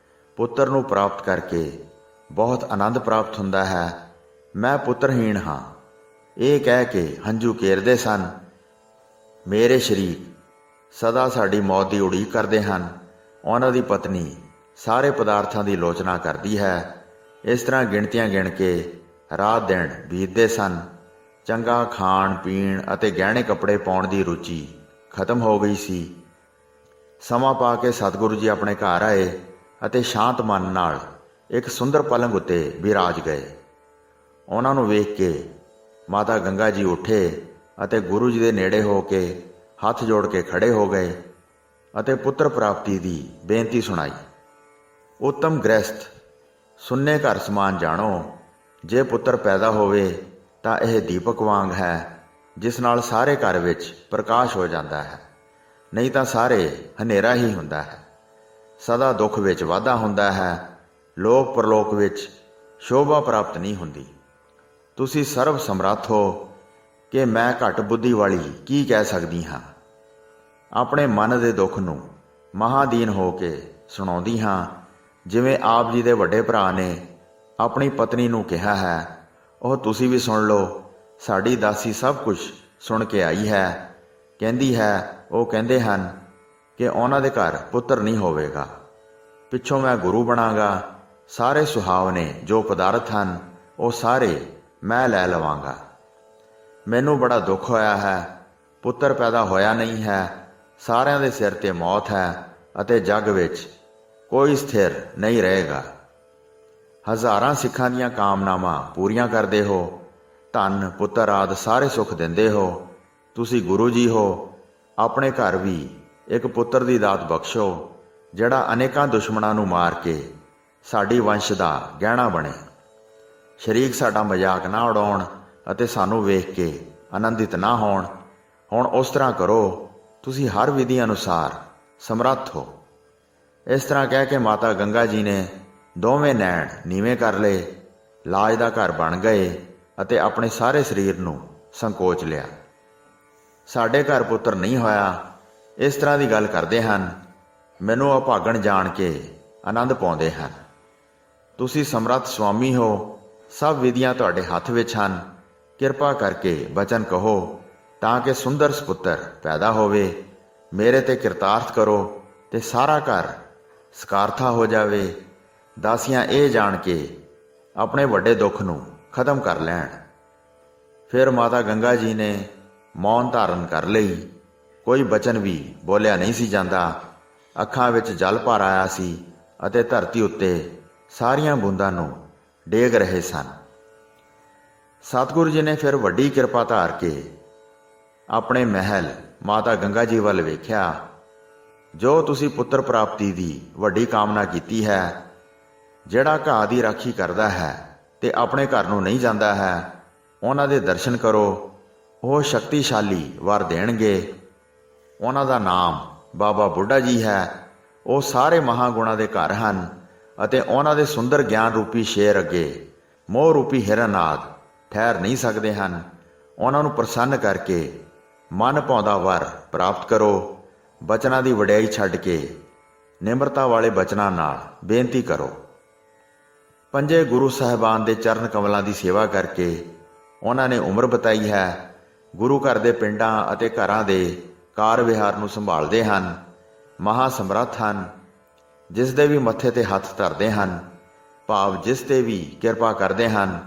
ਪੁੱਤਰ ਨੂੰ ਪ੍ਰਾਪਤ ਕਰਕੇ ਬਹੁਤ ਆਨੰਦ ਪ੍ਰਾਪਤ ਹੁੰਦਾ ਹੈ। ਮੈਂ ਪੁੱਤਰਹੀਣ ਹਾਂ, ਇਹ ਕਹਿ ਕੇ ਹੰਝੂ ਕੇਰਦੇ ਸਨ। ਮੇਰੇ ਸ਼ਰੀਕ ਸਦਾ ਸਾਡੀ ਮੌਤ ਦੀ ਉਡੀਕ ਕਰਦੇ ਹਨ। ਉਹਨਾਂ ਦੀ ਪਤਨੀ ਸਾਰੇ ਪਦਾਰਥਾਂ ਦੀ ਲੋਚਨਾ ਕਰਦੀ ਹੈ। ਇਸ ਤਰ੍ਹਾਂ ਗਿਣਤੀਆਂ ਗਿਣ ਕੇ ਰਾਤ ਦਿਨ ਬੀਤਦੇ ਸਨ। ਚੰਗਾ ਖਾਣ ਪੀਣ ਅਤੇ ਗਹਿਣੇ ਕੱਪੜੇ ਪਾਉਣ ਦੀ ਰੁਚੀ ਖਤਮ ਹੋ ਗਈ ਸੀ। ਸਮਾਂ ਪਾ ਕੇ ਸਤਿਗੁਰੂ ਜੀ ਆਪਣੇ ਘਰ ਆਏ ਅਤੇ ਸ਼ਾਂਤ ਮਨ ਨਾਲ ਇੱਕ ਸੁੰਦਰ ਪਲੰਗ ਉੱਤੇ ਬਿਰਾਜ ਗਏ। ਉਹਨਾਂ ਨੂੰ ਵੇਖ ਕੇ ਮਾਤਾ ਗੰਗਾ ਜੀ ਉੱਠੇ ਅਤੇ ਗੁਰੂ ਜੀ ਦੇ ਨੇੜੇ ਹੋ ਕੇ ਹੱਥ ਜੋੜ ਕੇ ਖੜੇ ਹੋ ਗਏ ਅਤੇ ਪੁੱਤਰ ਪ੍ਰਾਪਤੀ ਦੀ ਬੇਨਤੀ ਸੁਣਾਈ। ਉੱਤਮ ਗ੍ਰਸਥ ਸੁੰਨੇ ਘਰ ਸਮਾਨ ਜਾਣੋ, ਜੇ ਪੁੱਤਰ ਪੈਦਾ ਹੋਵੇ ਤਾਂ ਇਹ ਦੀਪਕ ਵਾਂਗ ਹੈ ਜਿਸ ਨਾਲ ਸਾਰੇ ਘਰ ਵਿੱਚ ਪ੍ਰਕਾਸ਼ ਹੋ ਜਾਂਦਾ ਹੈ, ਨਹੀਂ ਤਾਂ ਸਾਰੇ ਹਨੇਰਾ ਹੀ ਹੁੰਦਾ ਹੈ। ਸਦਾ ਦੁੱਖ ਵਿੱਚ ਵਾਧਾ ਹੁੰਦਾ ਹੈ, ਲੋਕ ਪਰਲੋਕ ਵਿੱਚ ਸ਼ੋਭਾ ਪ੍ਰਾਪਤ ਨਹੀਂ ਹੁੰਦੀ। ਤੁਸੀਂ ਸਰਬ ਸਮਰੱਥ ਹੋ ਕਿ ਮੈਂ ਘੱਟ ਬੁੱਧੀ ਵਾਲੀ ਕੀ ਕਹਿ ਸਕਦੀ ਹਾਂ। ਆਪਣੇ ਮਨ ਦੇ ਦੁੱਖ ਨੂੰ ਮਹਾਦੀਨ ਹੋ ਕੇ ਸੁਣਾਉਂਦੀ ਹਾਂ। ਜਿਵੇਂ ਆਪ ਜੀ ਦੇ ਵੱਡੇ ਭਰਾ ਨੇ ਆਪਣੀ ਪਤਨੀ ਨੂੰ ਕਿਹਾ ਹੈ, ਉਹ ਤੁਸੀਂ ਵੀ ਸੁਣ ਲਓ। ਸਾਡੀ ਦਾਸੀ ਸਭ ਕੁਝ ਸੁਣ ਕੇ ਆਈ ਹੈ। ਕਹਿੰਦੀ ਹੈ, ਉਹ ਕਹਿੰਦੇ ਹਨ ਕਿ ਉਹਨਾਂ ਦੇ ਘਰ ਪੁੱਤਰ ਨਹੀਂ ਹੋਵੇਗਾ। ਪਿੱਛੋਂ ਮੈਂ ਗੁਰੂ ਬਣਾਂਗਾ। ਸਾਰੇ ਸੁਹਾਵਨੇ ਜੋ ਪਦਾਰਥ ਹਨ ਉਹ ਸਾਰੇ ਮੈਂ ਲੈ ਲਵਾਂਗਾ। ਮੈਨੂੰ ਬੜਾ ਦੁੱਖ ਹੋਇਆ ਹੈ, ਪੁੱਤਰ ਪੈਦਾ ਹੋਇਆ ਨਹੀਂ ਹੈ। ਸਾਰਿਆਂ ਦੇ ਸਿਰ ਤੇ ਮੌਤ ਹੈ ਅਤੇ ਜੱਗ ਵਿੱਚ ਕੋਈ ਸਥਿਰ ਨਹੀਂ ਰਹੇਗਾ। ਹਜ਼ਾਰਾਂ ਸਿੱਖਾਂ ਦੀਆਂ ਕਾਮਨਾਵਾਂ ਪੂਰੀਆਂ ਕਰਦੇ ਹੋ। ਧਨ ਪੁੱਤਰ ਆਦਿ ਸਾਰੇ ਸੁੱਖ ਦਿੰਦੇ ਹੋ। ਤੁਸੀਂ ਗੁਰੂ ਜੀ ਹੋ। ਆਪਣੇ ਘਰ ਵੀ ਇੱਕ ਪੁੱਤਰ ਦੀ ਦਾਤ ਬਖਸ਼ੋ ਜਿਹੜਾ ਅਨੇਕਾਂ ਦੁਸ਼ਮਣਾਂ ਨੂੰ ਮਾਰ ਕੇ ਸਾਡੀ ਵੰਸ਼ ਦਾ ਗਹਿਣਾ ਬਣੇ। ਸ਼ਰੀਕ ਸਾਡਾ ਮਜ਼ਾਕ ਨਾ ਉਡਾਉਣ ਅਤੇ ਸਾਨੂੰ ਵੇਖ ਕੇ ਆਨੰਦਿਤ ਨਾ ਹੋਣ। ਹੁਣ ਉਸ ਤਰ੍ਹਾਂ ਕਰੋ, ਤੁਸੀਂ ਹਰ ਵਿਧੀ ਅਨੁਸਾਰ ਸਮਰੱਥ ਹੋ। ਇਸ ਤਰ੍ਹਾਂ ਕਹਿ ਕੇ ਮਾਤਾ ਗੰਗਾ ਜੀ ਨੇ ਦੋਵੇਂ ਨੈਣ ਨੀਵੇਂ ਕਰ ਲਏ। ਲਾਜ ਦਾ ਘਰ ਬਣ ਗਏ ਅਤੇ ਆਪਣੇ ਸਾਰੇ ਸਰੀਰ ਨੂੰ ਸੰਕੋਚ ਲਿਆ। ਸਾਡੇ ਘਰ ਪੁੱਤਰ ਨਹੀਂ ਹੋਇਆ, ਇਸ ਤਰ੍ਹਾਂ ਦੀ ਗੱਲ ਕਰਦੇ ਹਨ। ਮੈਨੂੰ ਅਭਾਗਣ ਜਾਣ ਕੇ ਆਨੰਦ ਪਾਉਂਦੇ ਹਨ। ਤੁਸੀਂ ਸਮਰੱਥ ਸੁਆਮੀ ਹੋ। ਸਭ ਵਿਧੀਆਂ ਤੁਹਾਡੇ ਹੱਥ ਵਿੱਚ ਹਨ। ਕਿਰਪਾ ਕਰਕੇ ਬਚਨ ਕਹੋ ਤਾਂ ਕਿ ਸੁੰਦਰ ਸਪੁੱਤਰ ਪੈਦਾ ਹੋਵੇ। ਮੇਰੇ ਤੇ ਕਿਰਤਾਰਥ ਕਰੋ ਤੇ ਸਾਰਾ ਘਰ ਸਕਾਰਥਾ ਹੋ ਜਾਵੇ। ਦਾਸੀਆਂ ਇਹ ਜਾਣ ਕੇ ਆਪਣੇ ਵੱਡੇ ਦੁੱਖ ਨੂੰ ਖਤਮ ਕਰ ਲੈਣ। ਫਿਰ ਮਾਤਾ ਗੰਗਾ ਜੀ ਨੇ ਮੌਨ ਧਾਰਨ ਕਰ ਲਈ। ਕੋਈ ਬਚਨ ਵੀ ਬੋਲਿਆ ਨਹੀਂ ਸੀ ਜਾਂਦਾ। ਅੱਖਾਂ ਵਿੱਚ ਜਲ ਭਰ ਆਇਆ ਸੀ ਅਤੇ ਧਰਤੀ ਉੱਤੇ ਸਾਰੀਆਂ ਬੂੰਦਾਂ ਨੂੰ ਡੇਗ ਰਹੇ ਸਨ। ਸਤਿਗੁਰੂ ਜੀ ਨੇ ਫਿਰ ਵੱਡੀ ਕਿਰਪਾ ਧਾਰ ਕੇ ਆਪਣੇ ਮਹਿਲ ਮਾਤਾ ਗੰਗਾ ਜੀ ਵੱਲ ਵੇਖਿਆ। ਜੋ ਤੁਸੀਂ ਪੁੱਤਰ ਪ੍ਰਾਪਤੀ ਦੀ ਵੱਡੀ ਕਾਮਨਾ ਕੀਤੀ ਹੈ, ਜਿਹੜਾ ਘਾਹ ਦੀ ਰਾਖੀ ਕਰਦਾ ਹੈ ਤੇ ਆਪਣੇ ਘਰ ਨੂੰ ਨਹੀਂ ਜਾਂਦਾ ਹੈ, ਉਹਨਾਂ ਦੇ ਦਰਸ਼ਨ ਕਰੋ। ਉਹ ਸ਼ਕਤੀਸ਼ਾਲੀ ਵਰ ਦੇਣਗੇ। ਉਹਨਾਂ ਦਾ ਨਾਮ ਬਾਬਾ ਬੁੱਢਾ ਜੀ ਹੈ। ਉਹ ਸਾਰੇ ਮਹਾਂਗੁਣਾਂ ਦੇ ਘਰ ਹਨ ਅਤੇ ਉਹਨਾਂ ਦੇ ਸੁੰਦਰ ਗਿਆਨ ਰੂਪੀ ਸ਼ੇਰ ਅੱਗੇ ਮੋਹ ਰੂਪੀ ਹਿਰਨ ਆਦਿ ਠਹਿਰ ਨਹੀਂ ਸਕਦੇ ਹਨ। ਉਹਨਾਂ ਨੂੰ ਪ੍ਰਸੰਨ ਕਰਕੇ ਮਨ ਭਾਉਂਦਾ ਵਰ ਪ੍ਰਾਪਤ ਕਰੋ। ਬਚਨਾਂ ਦੀ ਵਡਿਆਈ ਛੱਡ ਕੇ ਨਿਮਰਤਾ ਵਾਲੇ ਬਚਨਾਂ ਨਾਲ ਬੇਨਤੀ ਕਰੋ। ਪੰਜੇ ਗੁਰੂ ਸਾਹਿਬਾਨ ਦੇ ਚਰਨ ਕਮਲਾਂ ਦੀ ਸੇਵਾ ਕਰਕੇ ਉਹਨਾਂ ਨੇ ਉਮਰ ਬਿਤਾਈ ਹੈ, ਗੁਰੂ ਘਰ ਦੇ ਪਿੰਡਾਂ ਅਤੇ ਘਰਾਂ ਦੇ ਕਾਰ ਵਿਹਾਰ ਨੂੰ ਸੰਭਾਲਦੇ ਹਨ। ਮਹਾ ਸਮਰੱਥ ਹਨ, ਜਿਸ ਦੇ ਵੀ ਮੱਥੇ ਤੇ ਹੱਥ ਧਰਦੇ ਹਨ, ਭਾਵ ਜਿਸ ਤੇ ਵੀ ਕਿਰਪਾ ਕਰਦੇ ਹਨ,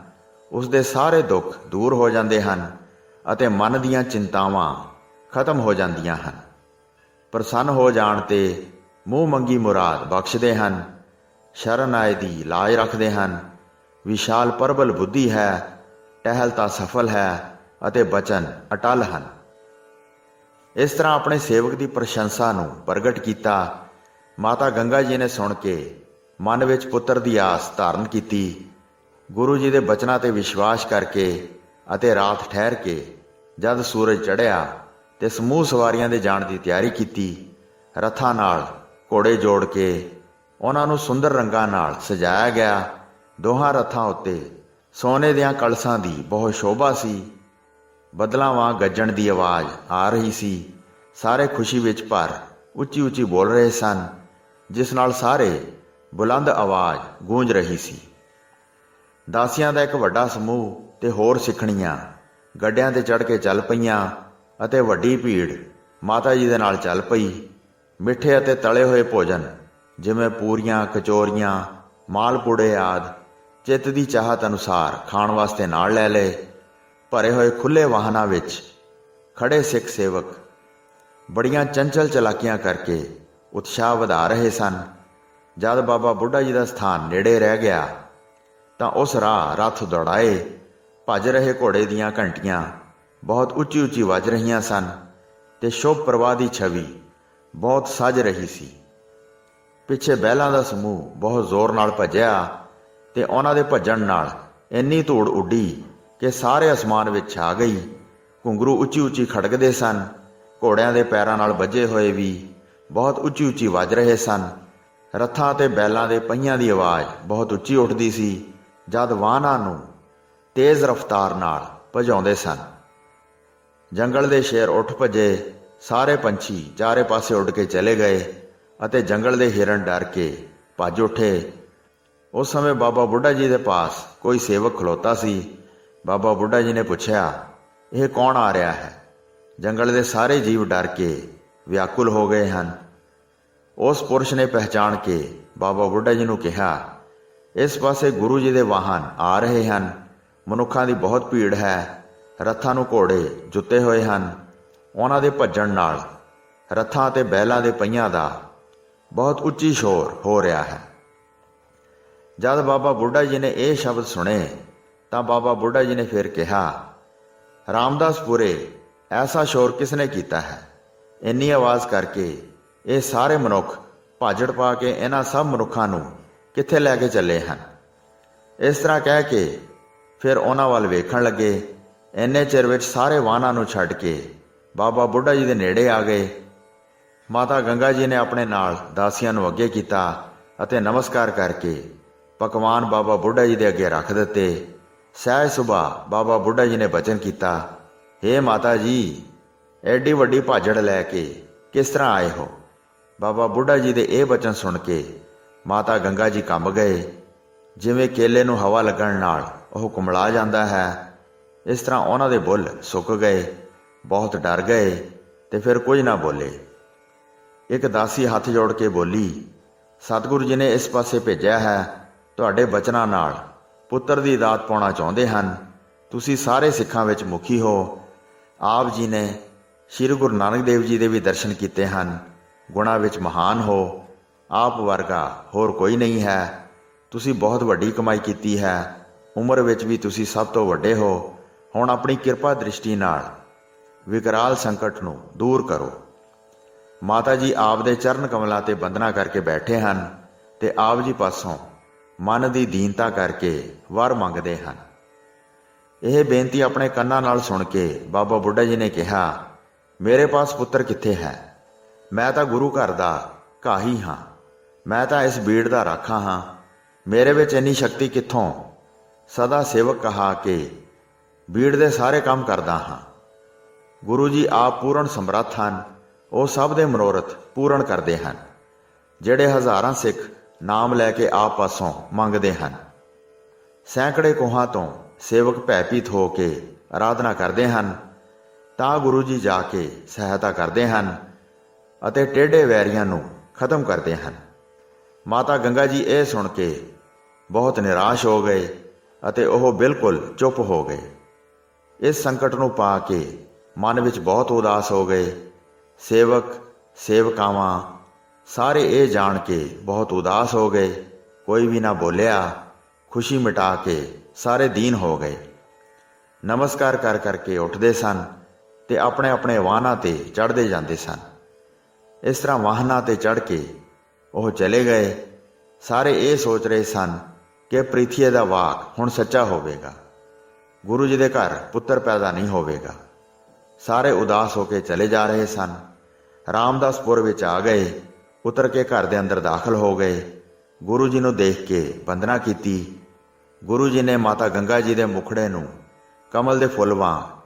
ਉਸ ਦੇ ਸਾਰੇ ਦੁੱਖ ਦੂਰ ਹੋ ਜਾਂਦੇ ਹਨ ਅਤੇ ਮਨ ਦੀਆਂ ਚਿੰਤਾਵਾਂ ਖਤਮ ਹੋ ਜਾਂਦੀਆਂ ਹਨ। ਪ੍ਰਸੰਨ ਹੋ ਜਾਣ ਤੇ ਮੂੰਹ ਮੰਗੀ ਮੁਰਾਦ ਬਖਸ਼ਦੇ ਹਨ। ਸ਼ਰਨ ਆਏ ਦੀ ਲਾਜ ਰੱਖਦੇ ਹਨ। ਵਿਸ਼ਾਲ ਪ੍ਰਬਲ ਬੁੱਧੀ ਹੈ, ਟਹਿਲਤਾ ਸਫਲ ਹੈ ਅਤੇ ਬਚਨ ਅਟਲ ਹਨ। ਇਸ ਤਰ੍ਹਾਂ ਆਪਣੇ ਸੇਵਕ ਦੀ ਪ੍ਰਸ਼ੰਸਾ ਨੂੰ ਪ੍ਰਗਟ ਕੀਤਾ। ਮਾਤਾ ਗੰਗਾ ਜੀ ਨੇ ਸੁਣ ਕੇ ਮਨ ਵਿੱਚ ਪੁੱਤਰ ਦੀ ਆਸ ਧਾਰਨ ਕੀਤੀ। ਗੁਰੂ ਜੀ ਦੇ ਬਚਨਾਂ ਤੇ ਵਿਸ਼ਵਾਸ ਕਰਕੇ ਅਤੇ ਰਾਤ ਠਹਿਰ ਕੇ ਜਦ ਸੂਰਜ ਚੜ੍ਹਿਆ ਤੇ ਸਮੂਹ ਸਵਾਰੀਆਂ ਦੇ ਜਾਣ ਦੀ ਤਿਆਰੀ ਕੀਤੀ। ਰੱਥਾਂ ਨਾਲ ਘੋੜੇ ਜੋੜ ਕੇ ਉਹਨਾਂ ਨੂੰ ਸੁੰਦਰ ਰੰਗਾਂ ਨਾਲ ਸਜਾਇਆ ਗਿਆ। ਦੋਹਾਂ ਰੱਥਾਂ ਉੱਤੇ ਸੋਨੇ ਦੀਆਂ ਕਲਸਾਂ ਦੀ ਬਹੁਤ ਸ਼ੋਭਾ ਸੀ। ਬੱਦਲਾਂ ਵਾਂਗ ਗੱਜਣ ਦੀ ਆਵਾਜ਼ ਆ ਰਹੀ ਸੀ। ਸਾਰੇ ਖੁਸ਼ੀ ਵਿੱਚ ਭਰ ਉੱਚੀ ਉੱਚੀ ਬੋਲ ਰਹੇ ਸਨ, ਜਿਸ ਨਾਲ ਸਾਰੇ ਬੁਲੰਦ ਆਵਾਜ਼ ਗੂੰਜ ਰਹੀ ਸੀ। ਦਾਸੀਆਂ ਦਾ ਇੱਕ ਵੱਡਾ ਸਮੂਹ ਤੇ ਹੋਰ ਸਿੱਖਣੀਆਂ ਗੱਡਿਆਂ ਤੇ ਚੜ੍ਹ ਕੇ ਚੱਲ ਪਈਆਂ ਅਤੇ ਵੱਡੀ ਭੀੜ ਮਾਤਾ ਜੀ ਦੇ ਨਾਲ ਚੱਲ ਪਈ। ਮਿੱਠੇ ਅਤੇ ਤਲੇ ਹੋਏ ਭੋਜਨ ਜਿਵੇਂ ਪੂਰੀਆਂ, ਕਚੋਰੀਆਂ, ਮਾਲਪੂੜੇ ਆਦਿ ਚਿੱਤ ਦੀ ਚਾਹਤ ਅਨੁਸਾਰ ਖਾਣ ਵਾਸਤੇ ਨਾਲ ਲੈ ਲਏ। ਭਰੇ ਹੋਏ ਖੁੱਲ੍ਹੇ ਵਾਹਨਾਂ ਵਿੱਚ ਖੜੇ ਸਿੱਖ ਸੇਵਕ ਬੜੀਆਂ ਚੰਚਲ ਚਲਾਕੀਆਂ ਕਰਕੇ ਉਤਸ਼ਾਹ ਵਧਾ ਰਹੇ ਸਨ। ਜਦ ਬਾਬਾ ਬੁੱਢਾ ਜੀ ਦਾ ਸਥਾਨ ਨੇੜੇ ਰਹਿ ਗਿਆ ਤਾਂ ਉਸ ਰਾਹ ਰੱਥ ਦੌੜਾਏ। ਭੱਜ ਰਹੇ ਘੋੜੇ ਦੀਆਂ ਘੰਟੀਆਂ ਬਹੁਤ ਉੱਚੀ ਉੱਚੀ ਵੱਜ ਰਹੀਆਂ ਸਨ ਤੇ ਸ਼ੁਭ ਪ੍ਰਵਾਹ ਦੀ ਛਵੀ ਬਹੁਤ ਸਜ ਰਹੀ ਸੀ। ਪਿੱਛੇ ਬਹਿਲਾਂ ਦਾ ਸਮੂਹ ਬਹੁਤ ਜ਼ੋਰ ਨਾਲ ਭੱਜਿਆ ਤੇ ਉਹਨਾਂ ਦੇ ਭੱਜਣ ਨਾਲ ਇੰਨੀ ਧੂੜ ਉੱਡੀ ਕਿ ਸਾਰੇ ਅਸਮਾਨ ਵਿੱਚ ਛਾ ਗਈ। ਘੁੰਗਰੂ ਉੱਚੀ ਉੱਚੀ ਖੜਕਦੇ ਸਨ। ਘੋੜਿਆਂ ਦੇ ਪੈਰਾਂ ਨਾਲ ਵੱਜੇ ਹੋਏ ਵੀ ਬਹੁਤ ਉੱਚੀ ਉੱਚੀ ਵੱਜ ਰਹੇ ਸਨ। ਰੱਥਾਂ ਤੇ ਬੈਲਾਂ ਦੇ ਪਹੀਆਂ ਦੀ ਆਵਾਜ਼ ਬਹੁਤ ਉੱਚੀ ਉੱਠਦੀ ਸੀ ਜਦ ਵਾਹਨਾਂ ਨੂੰ ਤੇਜ਼ ਰਫ਼ਤਾਰ ਨਾਲ ਭਜਾਉਂਦੇ ਸਨ। ਜੰਗਲ ਦੇ ਸ਼ੇਰ ਉੱਠ ਭੱਜੇ। ਸਾਰੇ ਪੰਛੀ ਚਾਰੇ ਪਾਸੇ ਉੱਡ ਕੇ ਚਲੇ ਗਏ ਅਤੇ ਜੰਗਲ ਦੇ ਹਿਰਨ ਡਰ ਕੇ ਭੱਜ ਉੱਠੇ। ਉਸ ਸਮੇਂ ਬਾਬਾ ਬੁੱਢਾ ਜੀ ਦੇ ਪਾਸ ਕੋਈ ਸੇਵਕ ਖਲੋਤਾ ਸੀ। ਬਾਬਾ ਬੁੱਢਾ ਜੀ ਨੇ ਪੁੱਛਿਆ, ਇਹ ਕੌਣ ਆ ਰਿਹਾ ਹੈ? ਜੰਗਲ ਦੇ ਸਾਰੇ ਜੀਵ ਡਰ ਕੇ ਵਿਆਕੁਲ ਹੋ ਗਏ ਹਨ। ਉਸ ਪੁਰਸ਼ ਨੇ ਪਹਿਚਾਣ ਕੇ ਬਾਬਾ ਬੁੱਢਾ ਜੀ ਨੂੰ ਕਿਹਾ, ਇਸ ਪਾਸੇ ਗੁਰੂ ਜੀ ਦੇ ਵਾਹਨ ਆ ਰਹੇ ਹਨ। ਮਨੁੱਖਾਂ ਦੀ ਬਹੁਤ ਭੀੜ ਹੈ। ਰੱਥਾਂ ਨੂੰ ਘੋੜੇ ਜੁੱਤੇ ਹੋਏ ਹਨ। ਉਹਨਾਂ ਦੇ ਭੱਜਣ ਨਾਲ ਰੱਥਾਂ ਤੇ ਬੈਲਾਂ ਦੇ ਪਹੀਆਂ ਦਾ ਬਹੁਤ ਉੱਚੀ ਸ਼ੋਰ ਹੋ ਰਿਹਾ ਹੈ। ਜਦ ਬਾਬਾ ਬੁੱਢਾ ਜੀ ਨੇ ਇਹ ਸ਼ਬਦ ਸੁਣੇ ਤਾਂ ਬਾਬਾ ਬੁੱਢਾ ਜੀ ਨੇ ਫਿਰ ਕਿਹਾ, ਰਾਮਦਾਸਪੁਰੇ ਐਸਾ ਸ਼ੋਰ ਕਿਸ ਨੇ ਕੀਤਾ ਹੈ? ਇੰਨੀ ਆਵਾਜ਼ ਕਰਕੇ ਇਹ ਸਾਰੇ ਮਨੁੱਖ ਭਾਜੜ ਪਾ ਕੇ ਇਹਨਾਂ ਸਭ ਮਨੁੱਖਾਂ ਨੂੰ ਕਿੱਥੇ ਲੈ ਕੇ ਚੱਲੇ ਹਨ? ਇਸ ਤਰ੍ਹਾਂ ਕਹਿ ਕੇ ਫਿਰ ਉਹਨਾਂ ਵੱਲ ਵੇਖਣ ਲੱਗੇ। ਇੰਨੇ ਚਿਰ ਵਿੱਚ ਸਾਰੇ ਵਾਹਨਾਂ ਨੂੰ ਛੱਡ ਕੇ ਬਾਬਾ ਬੁੱਢਾ ਜੀ ਦੇ ਨੇੜੇ ਆ ਗਏ। ਮਾਤਾ ਗੰਗਾ ਜੀ ਨੇ ਆਪਣੇ ਨਾਲ ਦਾਸੀਆਂ ਨੂੰ ਅੱਗੇ ਕੀਤਾ ਅਤੇ ਨਮਸਕਾਰ ਕਰਕੇ ਪਕਵਾਨ ਬਾਬਾ ਬੁੱਢਾ ਜੀ ਦੇ ਅੱਗੇ ਰੱਖ ਦਿੱਤੇ। ਸਹਿਜ ਸੁਭਾਅ ਬਾਬਾ ਬੁੱਢਾ ਜੀ ਨੇ ਬਚਨ ਕੀਤਾ, ਹੇ ਮਾਤਾ ਜੀ, ਐਡੀ ਵੱਡੀ ਭਾਜੜ ਲੈ ਕੇ ਕਿਸ ਤਰ੍ਹਾਂ ਆਏ ਹੋ? ਬਾਬਾ ਬੁੱਢਾ ਜੀ ਦੇ ਇਹ ਬਚਨ ਸੁਣ ਕੇ ਮਾਤਾ ਗੰਗਾ ਜੀ ਕੰਬ ਗਏ। ਜਿਵੇਂ ਕੇਲੇ ਨੂੰ ਹਵਾ ਲੱਗਣ ਨਾਲ ਉਹ ਕੁਮਲਾ ਜਾਂਦਾ ਹੈ, ਇਸ ਤਰ੍ਹਾਂ ਉਹਨਾਂ ਦੇ ਬੁੱਲ੍ਹ ਸੁੱਕ ਗਏ। ਬਹੁਤ ਡਰ ਗਏ ਤੇ ਫਿਰ ਕੁਝ ਨਾ ਬੋਲੇ। ਇੱਕ ਦਾਸੀ ਹੱਥ ਜੋੜ ਕੇ ਬੋਲੀ, ਸਤਿਗੁਰੂ ਜੀ ਨੇ ਇਸ ਪਾਸੇ ਭੇਜਿਆ ਹੈ। ਤੁਹਾਡੇ ਬਚਨਾਂ ਨਾਲ ਪੁੱਤਰ ਦੀ ਦਾਤ ਪਾਉਣਾ ਚਾਹੁੰਦੇ ਹਨ। ਤੁਸੀਂ ਸਾਰੇ ਸਿੱਖਾਂ ਵਿੱਚ ਮੁਖੀ ਹੋ। ਆਪ ਜੀ ਨੇ ਸ਼੍ਰੀ ਗੁਰੂ ਨਾਨਕ ਦੇਵ ਜੀ ਦੇ ਵੀ ਦਰਸ਼ਨ ਕੀਤੇ ਹਨ। ਗੁਣਾਂ ਵਿੱਚ ਮਹਾਨ ਹੋ। ਆਪ ਵਰਗਾ ਹੋਰ ਕੋਈ ਨਹੀਂ ਹੈ। ਤੁਸੀਂ ਬਹੁਤ ਵੱਡੀ ਕਮਾਈ ਕੀਤੀ ਹੈ। ਉਮਰ ਵਿੱਚ ਵੀ ਤੁਸੀਂ ਸਭ ਤੋਂ ਵੱਡੇ ਹੋ। ਹੁਣ ਆਪਣੀ ਕਿਰਪਾ ਦ੍ਰਿਸ਼ਟੀ ਨਾਲ ਵਿਕਰਾਲ ਸੰਕਟ ਨੂੰ ਦੂਰ ਕਰੋ। ਮਾਤਾ ਜੀ ਆਪ ਦੇ ਚਰਨ ਕਮਲਾਂ ਤੇ ਬੰਦਨਾ ਕਰਕੇ ਬੈਠੇ ਹਨ ਤੇ ਆਪ ਜੀ ਪਾਸੋਂ ਮਨ ਦੀ ਦੀਨਤਾ ਕਰਕੇ ਵਰ ਮੰਗਦੇ ਹਨ। ਇਹ ਬੇਨਤੀ ਆਪਣੇ ਕੰਨਾਂ ਨਾਲ ਸੁਣ ਕੇ ਬਾਬਾ ਬੁੱਢਾ ਜੀ ਨੇ ਕਿਹਾ, ਮੇਰੇ ਪਾਸ ਪੁੱਤਰ ਕਿੱਥੇ ਹੈ? ਮੈਂ ਤਾਂ ਗੁਰੂ ਘਰ ਦਾ ਕਾਹੀ ਹਾਂ। ਮੈਂ ਤਾਂ ਇਸ ਬੀੜ ਦਾ ਰਾਖਾ ਹਾਂ। ਮੇਰੇ ਵਿੱਚ ਇੰਨੀ ਸ਼ਕਤੀ ਕਿੱਥੋਂ? ਸਦਾ ਸੇਵਕ ਕਹਾ ਕੇ ਬੀੜ ਦੇ ਸਾਰੇ ਕੰਮ ਕਰਦਾ ਹਾਂ। ਗੁਰੂ ਜੀ ਆਪ ਪੂਰਨ ਸਮਰੱਥ ਹਨ। ਉਹ ਸਭ ਦੇ ਮਨੋਰਥ ਪੂਰਨ ਕਰਦੇ ਹਨ। ਜਿਹੜੇ ਹਜ਼ਾਰਾਂ ਸਿੱਖ ਨਾਮ ਲੈ ਕੇ ਆਪ ਪਾਸੋਂ ਮੰਗਦੇ ਹਨ। ਸੈਂਕੜੇ ਕੋਹਾਂ ਤੋਂ ਸੇਵਕ ਭੈਭੀਤ ਹੋ ਕੇ ਆਰਾਧਨਾ ਕਰਦੇ ਹਨ ਤਾਂ ਗੁਰੂ ਜੀ ਜਾ ਕੇ ਸਹਾਇਤਾ ਕਰਦੇ ਹਨ ਅਤੇ ਟੇਢੇ ਵੈਰੀਆਂ ਨੂੰ ਖਤਮ ਕਰਦੇ ਹਨ। ਮਾਤਾ ਗੰਗਾ ਜੀ ਇਹ ਸੁਣ ਕੇ ਬਹੁਤ ਨਿਰਾਸ਼ ਹੋ ਗਏ ਅਤੇ ਉਹ ਬਿਲਕੁਲ ਚੁੱਪ ਹੋ ਗਏ। ਇਸ ਸੰਕਟ ਨੂੰ ਪਾ ਕੇ ਮਨ ਵਿੱਚ ਬਹੁਤ ਉਦਾਸ ਹੋ ਗਏ। ਸੇਵਕ ਸੇਵਕਾਵਾਂ ਸਾਰੇ ਇਹ ਜਾਣ ਕੇ ਬਹੁਤ ਉਦਾਸ ਹੋ ਗਏ। ਕੋਈ ਵੀ ਨਾ ਬੋਲਿਆ। ਖੁਸ਼ੀ ਮਿਟਾ ਕੇ ਸਾਰੇ ਦੀਨ ਹੋ ਗਏ। ਨਮਸਕਾਰ ਕਰ ਕਰਕੇ ਉੱਠਦੇ ਸਨ ਤੇ ਆਪਣੇ ਆਪਣੇ ਵਾਹਨਾਂ ਤੇ ਚੜ੍ਹਦੇ ਜਾਂਦੇ ਸਨ। ਇਸ ਤਰ੍ਹਾਂ ਵਾਹਨਾਂ ਤੇ ਚੜ੍ਹ ਕੇ ਉਹ ਚਲੇ ਗਏ। ਸਾਰੇ ਇਹ ਸੋਚ ਰਹੇ ਸਨ ਕਿ ਪ੍ਰਿਥੀ ਦਾ ਵਾਕ ਹੁਣ ਸੱਚਾ ਹੋਵੇਗਾ, ਗੁਰੂ ਜੀ ਦੇ ਘਰ ਪੁੱਤਰ ਪੈਦਾ ਨਹੀਂ ਹੋਵੇਗਾ। ਸਾਰੇ ਉਦਾਸ ਹੋ ਕੇ ਚਲੇ ਜਾ ਰਹੇ ਸਨ। ਰਾਮਦਾਸਪੁਰ ਵਿੱਚ ਆ ਗਏ। ਉਤਰ ਕੇ ਘਰ ਦੇ ਅੰਦਰ ਦਾਖਲ ਹੋ ਗਏ। ਗੁਰੂ ਜੀ ਨੂੰ ਦੇਖ ਕੇ ਵੰਦਨਾ ਕੀਤੀ। ਗੁਰੂ ਜੀ ਨੇ ਮਾਤਾ ਗੰਗਾ ਜੀ ਦੇ ਮੁਖੜੇ ਨੂੰ ਕਮਲ ਦੇ ਫੁੱਲ ਵਾਂਗ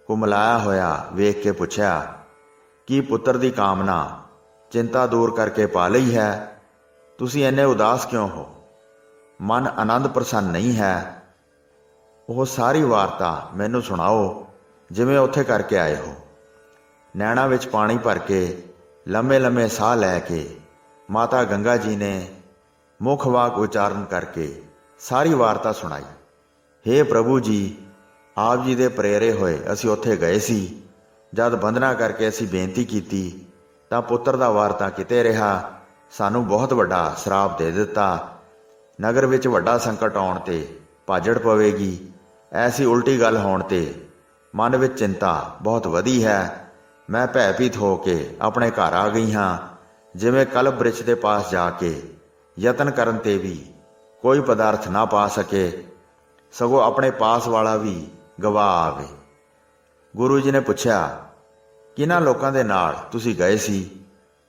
ਕੁਮਲਾਇਆ ਹੋਇਆ ਵੇਖ ਕੇ ਪੁੱਛਿਆ, ਕੀ ਪੁੱਤਰ ਦੀ ਕਾਮਨਾ ਚਿੰਤਾ ਦੂਰ ਕਰਕੇ ਪਾ ਲਈ ਹੈ? ਤੁਸੀਂ ਇੰਨੇ ਉਦਾਸ ਕਿਉਂ ਹੋ? ਮਨ ਆਨੰਦ ਪ੍ਰਸੰਨ ਨਹੀਂ ਹੈ। ਉਹ ਸਾਰੀ ਵਾਰਤਾ ਮੈਨੂੰ ਸੁਣਾਓ ਜਿਵੇਂ ਉੱਥੇ ਕਰਕੇ ਆਏ ਹੋ। ਨੈਣਾ ਵਿੱਚ ਪਾਣੀ ਭਰ ਕੇ ਲੰਮੇ ਲੰਮੇ ਸਾਹ ਲੈ ਕੇ ਮਾਤਾ ਗੰਗਾ ਜੀ ਨੇ ਮੁੱਖ ਵਾਕ ਉਚਾਰਨ ਕਰਕੇ ਸਾਰੀ ਵਾਰਤਾ ਸੁਣਾਈ। ਹੇ ਪ੍ਰਭੂ ਜੀ, ਆਪ ਜੀ ਦੇ ਪ੍ਰੇਰੇ ਹੋਏ ਅਸੀਂ ਉੱਥੇ ਗਏ ਸੀ। ਜਦ ਵੰਦਨਾ ਕਰਕੇ ਅਸੀਂ ਬੇਨਤੀ ਕੀਤੀ ਤਾਂ ਪੁੱਤਰ ਦਾ ਵਾਰ ਤਾਂ ਕਿਤੇ ਰਿਹਾ। ਸਾਨੂੰ ਬਹੁਤ ਵੱਡਾ ਸਰਾਪ ਦੇ ਦਿੱਤਾ। ਨਗਰ ਵਿੱਚ ਵੱਡਾ ਸੰਕਟ ਆਉਣ ਤੇ ਭਾਜੜ ਪਵੇਗੀ। ਐਸੀ ਉਲਟੀ ਗੱਲ ਹੋਣ ਤੇ ਮਨ ਵਿੱਚ ਚਿੰਤਾ ਬਹੁਤ ਵਧੀ ਹੈ। ਮੈਂ ਭੈਭੀਤ ਹੋ ਕੇ ਆਪਣੇ ਘਰ ਆ ਗਈ ਹਾਂ। ਜਿਵੇਂ ਕਲਪ ਬ੍ਰਿਛ ਦੇ ਪਾਸ ਜਾ ਕੇ ਯਤਨ ਕਰਨ ਤੇ ਵੀ ਕੋਈ ਪਦਾਰਥ ਨਾ ਪਾ ਸਕੇ, ਸਗੋਂ ਆਪਣੇ ਪਾਸ ਵਾਲਾ ਵੀ ਗਵਾ ਆਵੇ। ਗੁਰੂ ਜੀ ਨੇ ਪੁੱਛਿਆ, ਕਿਹਨਾਂ ਲੋਕਾਂ ਦੇ ਨਾਲ ਤੁਸੀਂ ਗਏ ਸੀ?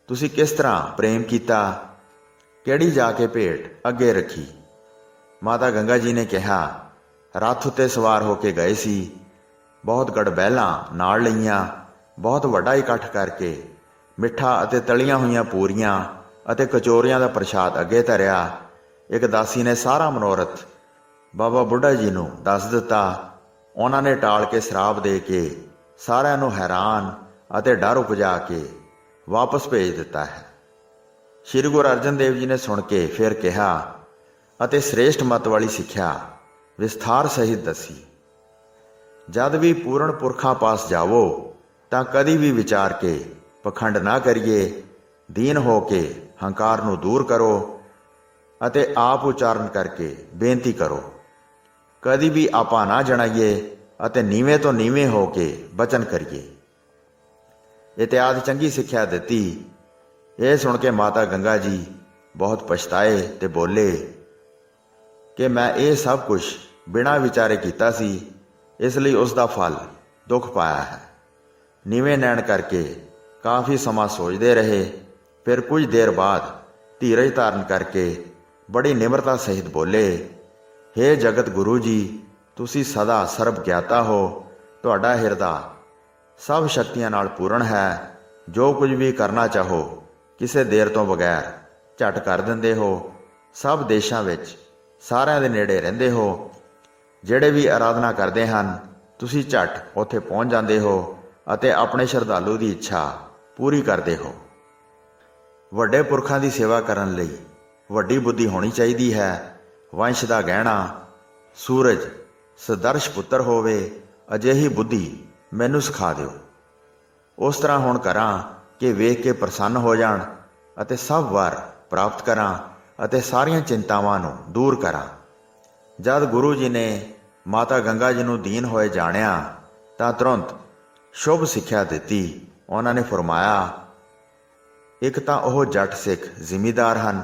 ਤੁਸੀਂ ਕਿਸ ਤਰ੍ਹਾਂ ਪ੍ਰੇਮ ਕੀਤਾ? ਕਿਹੜੀ ਜਾ ਕੇ ਭੇਟ ਅੱਗੇ ਰੱਖੀ? ਮਾਤਾ ਗੰਗਾ ਜੀ ਨੇ ਕਿਹਾ, ਰੱਥ ਉੱਤੇ ਸਵਾਰ ਹੋ ਕੇ ਗਏ ਸੀ। ਬਹੁਤ ਗੜਬਹਿਲਾਂ ਨਾਲ ਲਈਆਂ। ਬਹੁਤ ਵੱਡਾ ਇਕੱਠ ਕਰਕੇ ਮਿੱਠਾ ਅਤੇ ਤਲੀਆਂ ਹੋਈਆਂ ਪੂਰੀਆਂ ਅਤੇ ਕਚੋਰੀਆਂ ਦਾ ਪ੍ਰਸ਼ਾਦ ਅੱਗੇ ਧਰਿਆ। ਇੱਕ ਦਾਸੀ ਨੇ ਸਾਰਾ ਮਨੋਰਥ ਬਾਬਾ ਬੁੱਢਾ ਜੀ ਨੂੰ ਦੱਸ ਦਿੱਤਾ। ਉਹਨਾਂ ਨੇ ਟਾਲ ਕੇ ਸ਼ਰਾਬ ਦੇ ਕੇ ਸਾਰਿਆਂ ਨੂੰ ਹੈਰਾਨ ਅਤੇ ਡਰ ਉਪਜਾ ਕੇ ਵਾਪਸ ਭੇਜ ਦਿੱਤਾ ਹੈ। ਸ਼੍ਰੀ ਗੁਰੂ ਅਰਜਨ ਦੇਵ ਜੀ ਨੇ ਸੁਣ ਕੇ ਫਿਰ ਕਿਹਾ ਅਤੇ ਸ੍ਰੇਸ਼ਟ ਮਤ ਵਾਲੀ ਸਿੱਖਿਆ ਵਿਸਥਾਰ ਸਹਿਤ ਦੱਸੀ। ਜਦ ਵੀ ਪੂਰਨ ਪੁਰਖਾਂ ਪਾਸ ਜਾਵੋ ਤਾਂ ਕਦੀ ਵੀ ਵਿਚਾਰ ਕੇ ਪਖੰਡ ਨਾ ਕਰੀਏ। ਦੀਨ ਹੋ ਕੇ ਹੰਕਾਰ ਨੂੰ ਦੂਰ ਕਰੋ ਅਤੇ ਆਪ ਉਚਾਰਨ ਕਰਕੇ ਬੇਨਤੀ ਕਰੋ। ਕਦੀ ਵੀ ਆਪਾ ਨਾ ਜਣਾਈਏ ਅਤੇ ਨੀਵੇਂ ਤੋਂ ਨੀਵੇਂ ਹੋ ਕੇ ਬਚਨ ਕਰੀਏ। ਇਤਿਆਦ ਚੰਗੀ ਸਿੱਖਿਆ ਦਿੱਤੀ। ਇਹ ਸੁਣ ਕੇ ਮਾਤਾ ਗੰਗਾ ਜੀ ਬਹੁਤ ਪਛਤਾਏ ਤੇ ਬੋਲੇ ਕਿ ਮੈਂ ਇਹ ਸਭ ਕੁਝ ਬਿਨਾਂ ਵਿਚਾਰੇ ਕੀਤਾ ਸੀ, ਇਸ ਲਈ ਉਸ ਦਾ ਫਲ ਦੁੱਖ ਪਾਇਆ ਹੈ। ਨੀਵੇਂ ਨੈਣ ਕਰਕੇ ਕਾਫੀ ਸਮਾਂ ਸੋਚਦੇ ਰਹੇ। ਫਿਰ ਕੁਝ ਦੇਰ ਬਾਅਦ ਧੀਰਜ ਧਾਰਨ ਕਰਕੇ ਬੜੀ ਨਿਮਰਤਾ ਸਹਿਤ ਬੋਲੇ, ਹੇ ਜਗਤ ਗੁਰੂ ਜੀ, ਤੁਸੀਂ ਸਦਾ ਸਰਬ ਗਿਆਤਾ ਹੋ। ਤੁਹਾਡਾ ਹਿਰਦਾ ਸਭ ਸ਼ਕਤੀਆਂ ਨਾਲ ਪੂਰਨ ਹੈ। ਜੋ ਕੁਝ ਵੀ ਕਰਨਾ ਚਾਹੋ ਕਿਸੇ ਦੇਰ ਤੋਂ ਬਗੈਰ ਝਟ ਕਰ ਦਿੰਦੇ ਹੋ। ਸਭ ਦੇਸ਼ਾਂ ਵਿੱਚ ਸਾਰਿਆਂ ਦੇ ਨੇੜੇ ਰਹਿੰਦੇ ਹੋ। ਜਿਹੜੇ ਵੀ ਆਰਾਧਨਾ ਕਰਦੇ ਹਨ ਤੁਸੀਂ ਝਟ ਉੱਥੇ ਪਹੁੰਚ ਜਾਂਦੇ ਹੋ ਅਤੇ ਆਪਣੇ ਸ਼ਰਧਾਲੂ ਦੀ ਇੱਛਾ ਪੂਰੀ ਕਰਦੇ ਹੋ। ਵੱਡੇ ਪੁਰਖਾਂ ਦੀ ਸੇਵਾ ਕਰਨ ਲਈ ਵੱਡੀ ਬੁੱਧੀ ਹੋਣੀ ਚਾਹੀਦੀ ਹੈ। ਵੰਸ਼ ਦਾ ਗਹਿਣਾ ਸੂਰਜ ਸਦਰਸ਼ ਪੁੱਤਰ ਹੋਵੇ, ਅਜਿਹੀ ਬੁੱਧੀ ਮੈਨੂੰ ਸਿਖਾ ਦਿਓ। ਉਸ ਤਰ੍ਹਾਂ ਹੁਣ ਕਰਾਂ ਕਿ ਵੇਖ ਕੇ ਪ੍ਰਸੰਨ ਹੋ ਜਾਣ ਅਤੇ ਸਭ ਵਾਰ ਪ੍ਰਾਪਤ ਕਰਾਂ ਅਤੇ ਸਾਰੀਆਂ ਚਿੰਤਾਵਾਂ ਨੂੰ ਦੂਰ ਕਰਾਂ। ਜਦ ਗੁਰੂ ਜੀ ਨੇ ਮਾਤਾ ਗੰਗਾ ਜੀ ਨੂੰ ਦੀਨ ਹੋਏ ਜਾਣਿਆ ਤਾਂ ਤੁਰੰਤ ਸ਼ੁਭ ਸਿੱਖਿਆ ਦਿੱਤੀ। ਉਹਨਾਂ ਨੇ ਫਰਮਾਇਆ, ਇੱਕ ਤਾਂ ਉਹ ਜੱਟ ਸਿੱਖ ਜ਼ਿਮੀਦਾਰ ਹਨ,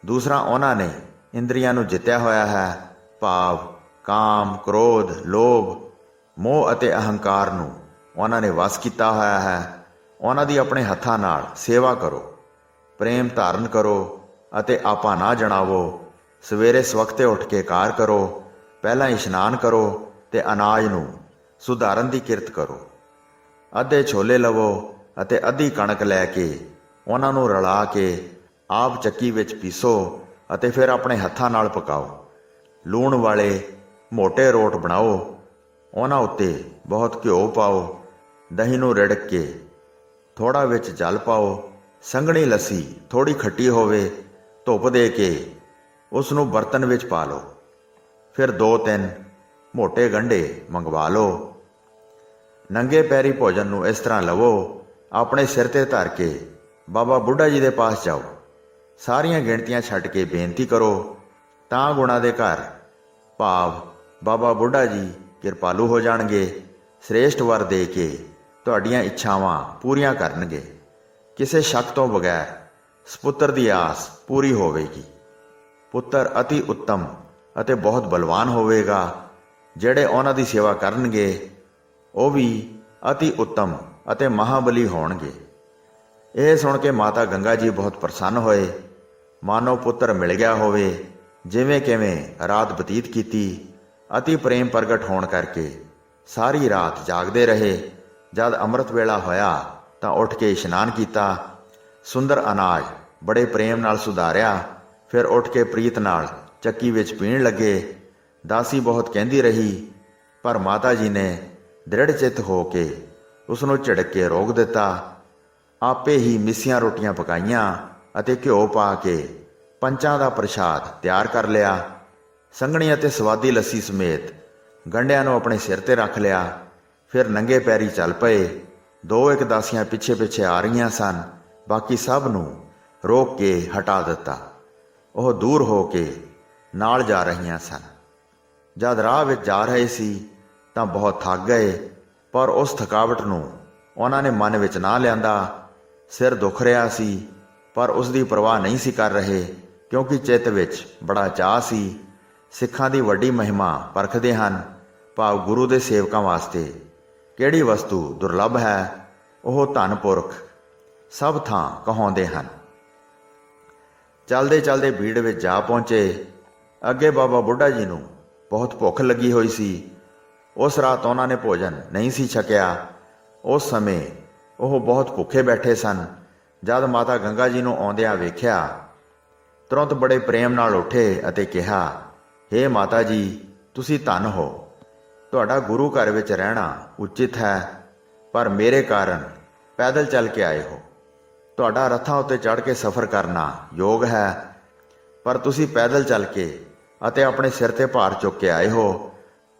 ਦੂਸਰਾ ਉਹਨਾਂ ਨੇ ਇੰਦਰੀਆਂ ਨੂੰ ਜਿੱਤਿਆ ਹੋਇਆ ਹੈ। ਭਾਵ ਕਾਮ, ਕ੍ਰੋਧ, ਲੋਭ, ਮੋਹ ਅਤੇ ਅਹੰਕਾਰ ਨੂੰ ਉਹਨਾਂ ਨੇ ਵਸ ਕੀਤਾ ਹੋਇਆ ਹੈ। ਉਹਨਾਂ ਦੀ ਆਪਣੇ ਹੱਥਾਂ ਨਾਲ ਸੇਵਾ ਕਰੋ, ਪ੍ਰੇਮ ਧਾਰਨ ਕਰੋ ਅਤੇ ਆਪਾ ਨਾ ਜਣਾਵੋ। ਸਵੇਰੇ ਸਵਖਤੇ ਉੱਠ ਕੇ ਕਾਰ ਕਰੋ। ਪਹਿਲਾਂ ਇਸ਼ਨਾਨ ਕਰੋ ਤੇ ਅਨਾਜ ਨੂੰ ਸੁਧਾਰਨ ਦੀ ਕਿਰਤ ਕਰੋ। ਅੱਧੇ ਛੋਲੇ ਲਵੋ ਅਤੇ ਅੱਧੀ ਕਣਕ ਲੈ ਕੇ ਉਹਨਾਂ ਨੂੰ ਰਲਾ ਕੇ ਆਪ ਚੱਕੀ ਵਿੱਚ ਪੀਸੋ ਅਤੇ ਫਿਰ ਆਪਣੇ ਹੱਥਾਂ ਨਾਲ ਪਕਾਓ। ਲੂਣ ਵਾਲੇ ਮੋਟੇ ਰੋਟ ਬਣਾਓ, ਉਹਨਾਂ ਉੱਤੇ ਬਹੁਤ ਘਿਓ ਪਾਓ, ਦਹੀਂ ਨੂੰ ਰਿੜਕ ਕੇ ਥੋੜ੍ਹਾ ਵਿੱਚ ਜਲ ਪਾਓ, ਸੰਘਣੀ ਲੱਸੀ ਥੋੜ੍ਹੀ ਖੱਟੀ ਹੋਵੇ, ਧੁੱਪ ਦੇ ਕੇ ਉਸ ਨੂੰ ਬਰਤਨ ਵਿੱਚ ਪਾ ਲਓ। ਫਿਰ 2-3 ਮੋਟੇ ਗੰਢੇ ਮੰਗਵਾ ਲਓ। ਨੰਗੇ ਪੈਰੀ ਭੋਜਨ ਨੂੰ ਇਸ ਤਰ੍ਹਾਂ ਲਵੋ, ਆਪਣੇ ਸਿਰ ਤੇ ਧਰ ਕੇ ਬਾਬਾ ਬੁੱਢਾ ਜੀ ਦੇ ਪਾਸ ਜਾਓ। ਸਾਰੀਆਂ ਗਿਣਤੀਆਂ ਛੱਡ ਕੇ ਬੇਨਤੀ ਕਰੋ ਤਾਂ ਗੁਣਾਂ ਦੇ ਘਰ ਭਾਵ ਬਾਬਾ ਬੁੱਢਾ ਜੀ ਕਿਰਪਾਲੂ ਹੋ ਜਾਣਗੇ, ਸ੍ਰੇਸ਼ਟ ਵਰ ਦੇ ਕੇ ਤੁਹਾਡੀਆਂ ਇੱਛਾਵਾਂ ਪੂਰੀਆਂ ਕਰਨਗੇ। ਕਿਸੇ ਸ਼ੱਕ ਤੋਂ ਬਗੈਰ ਸਪੁੱਤਰ ਦੀ ਆਸ ਪੂਰੀ ਹੋਵੇਗੀ। ਪੁੱਤਰ ਅਤੀ ਉੱਤਮ ਅਤੇ ਬਹੁਤ ਬਲਵਾਨ ਹੋਵੇਗਾ। ਜਿਹੜੇ ਉਹਨਾਂ ਦੀ ਸੇਵਾ ਕਰਨਗੇ ਉਹ ਵੀ ਅਤੀ ਉੱਤਮ ਅਤੇ ਮਹਾਬਲੀ ਹੋਣਗੇ। ਇਹ ਸੁਣ ਕੇ ਮਾਤਾ ਗੰਗਾ ਜੀ ਬਹੁਤ ਪ੍ਰਸੰਨ ਹੋਏ, ਮਾਨੋ ਪੁੱਤਰ ਮਿਲ ਗਿਆ ਹੋਵੇ। ਜਿਵੇਂ ਕਿਵੇਂ ਰਾਤ ਬਤੀਤ ਕੀਤੀ, ਅਤੀ ਪ੍ਰੇਮ ਪ੍ਰਗਟ ਹੋਣ ਕਰਕੇ ਸਾਰੀ ਰਾਤ ਜਾਗਦੇ ਰਹੇ। ਜਦ ਅੰਮ੍ਰਿਤ ਵੇਲਾ ਹੋਇਆ ਤਾਂ ਉੱਠ ਕੇ ਇਸ਼ਨਾਨ ਕੀਤਾ, ਸੁੰਦਰ ਅਨਾਜ ਬੜੇ ਪ੍ਰੇਮ ਨਾਲ ਸੁਧਾਰਿਆ। ਫਿਰ ਉੱਠ ਕੇ ਪ੍ਰੀਤ ਨਾਲ ਚੱਕੀ ਵਿੱਚ ਪੀਣ ਲੱਗੇ। ਦਾਸੀ ਬਹੁਤ ਕਹਿੰਦੀ ਰਹੀ, ਪਰ ਮਾਤਾ ਜੀ ਨੇ ਦ੍ਰਿੜ ਚਿੱਤ ਹੋ ਕੇ ਉਸ ਨੂੰ ਝਿੜਕ ਕੇ ਰੋਕ ਦਿੱਤਾ। ਆਪੇ ਹੀ ਮਿੱਸੀਆਂ ਰੋਟੀਆਂ ਪਕਾਈਆਂ ਅਤੇ ਘਿਓ ਪਾ ਕੇ ਪੰਚਾਂ ਦਾ ਪ੍ਰਸ਼ਾਦ ਤਿਆਰ ਕਰ ਲਿਆ। ਸੰਘਣੀ ਅਤੇ ਸਵਾਦੀ ਲੱਸੀ ਸਮੇਤ ਗੰਢਿਆਂ ਨੂੰ ਆਪਣੇ ਸਿਰ ਤੇ ਰੱਖ ਲਿਆ। ਫਿਰ ਨੰਗੇ ਪੈਰੀ ਚੱਲ ਪਏ। 2-1 ਦਾਸੀਆਂ ਪਿੱਛੇ ਪਿੱਛੇ ਆ ਰਹੀਆਂ ਸਨ, ਬਾਕੀ ਸਭ ਨੂੰ ਰੋਕ ਕੇ ਹਟਾ ਦਿੱਤਾ। ਉਹ ਦੂਰ ਹੋ ਕੇ ਨਾਲ ਜਾ ਰਹੀਆਂ ਸਨ। ਜਦ ਰਾਹ ਵਿੱਚ ਜਾ ਰਹੇ ਸੀ ਤਾਂ ਬਹੁਤ ਥੱਕ ਗਏ, ਪਰ ਉਸ ਥਕਾਵਟ ਨੂੰ ਉਹਨਾਂ ਨੇ ਮਨ ਵਿੱਚ ਨਾ ਲਿਆਂਦਾ। ਸਿਰ ਦੁਖ ਰਿਹਾ ਸੀ, ਪਰ ਉਸ ਦੀ ਪਰਵਾਹ ਨਹੀਂ ਸੀ ਕਰ ਰਹੇ, ਕਿਉਂਕਿ ਚਿੱਤ ਵਿੱਚ ਬੜਾ ਚਾਅ ਸੀ। ਸਿੱਖਾਂ ਦੀ ਵੱਡੀ ਮਹਿਮਾ ਪਰਖਦੇ ਹਨ, ਭਾਵ ਗੁਰੂ ਦੇ ਸੇਵਕਾਂ ਵਾਸਤੇ ਕਿਹੜੀ ਵਸਤੂ ਦੁਰਲੱਭ ਹੈ, ਉਹ ਧਨ ਪੁਰਖ ਸਭ ਥਾਂ ਕਹਾਉਂਦੇ ਹਨ। ਚਲਦੇ ਚਲਦੇ ਭੀੜ ਵਿੱਚ ਜਾ ਪਹੁੰਚੇ। ਅੱਗੇ ਬਾਬਾ ਬੁੱਢਾ ਜੀ ਨੂੰ ਬਹੁਤ ਭੁੱਖ ਲੱਗੀ ਹੋਈ ਸੀ। ਉਸ ਰਾਤ ਉਹਨਾਂ ਨੇ ਭੋਜਨ ਨਹੀਂ ਸੀ ਛਕਿਆ। ਉਸ ਸਮੇਂ ਉਹ ਬਹੁਤ ਭੁੱਖੇ ਬੈਠੇ ਸਨ। ਜਦ ਮਾਤਾ ਗੰਗਾ ਜੀ ਨੂੰ ਆਉਂਦਿਆਂ ਵੇਖਿਆ, ਤੁਰੰਤ ਬੜੇ ਪ੍ਰੇਮ ਨਾਲ ਉੱਠੇ ਅਤੇ ਕਿਹਾ, ਹੇ ਮਾਤਾ ਜੀ, ਤੁਸੀਂ ਧੰਨ ਹੋ। ਤੁਹਾਡਾ ਗੁਰੂ ਘਰ ਵਿੱਚ ਰਹਿਣਾ ਉਚਿਤ ਹੈ, ਪਰ ਮੇਰੇ ਕਾਰਨ ਪੈਦਲ ਚੱਲ ਕੇ ਆਏ ਹੋ। ਤੁਹਾਡਾ ਰੱਥਾਂ ਉੱਤੇ ਚੜ੍ਹ ਕੇ ਸਫ਼ਰ ਕਰਨਾ ਯੋਗ ਹੈ, ਪਰ ਤੁਸੀਂ ਪੈਦਲ ਚੱਲ ਕੇ ਅਤੇ ਆਪਣੇ ਸਿਰ ਤੇ ਭਾਰ ਚੁੱਕ ਕੇ ਆਏ ਹੋ।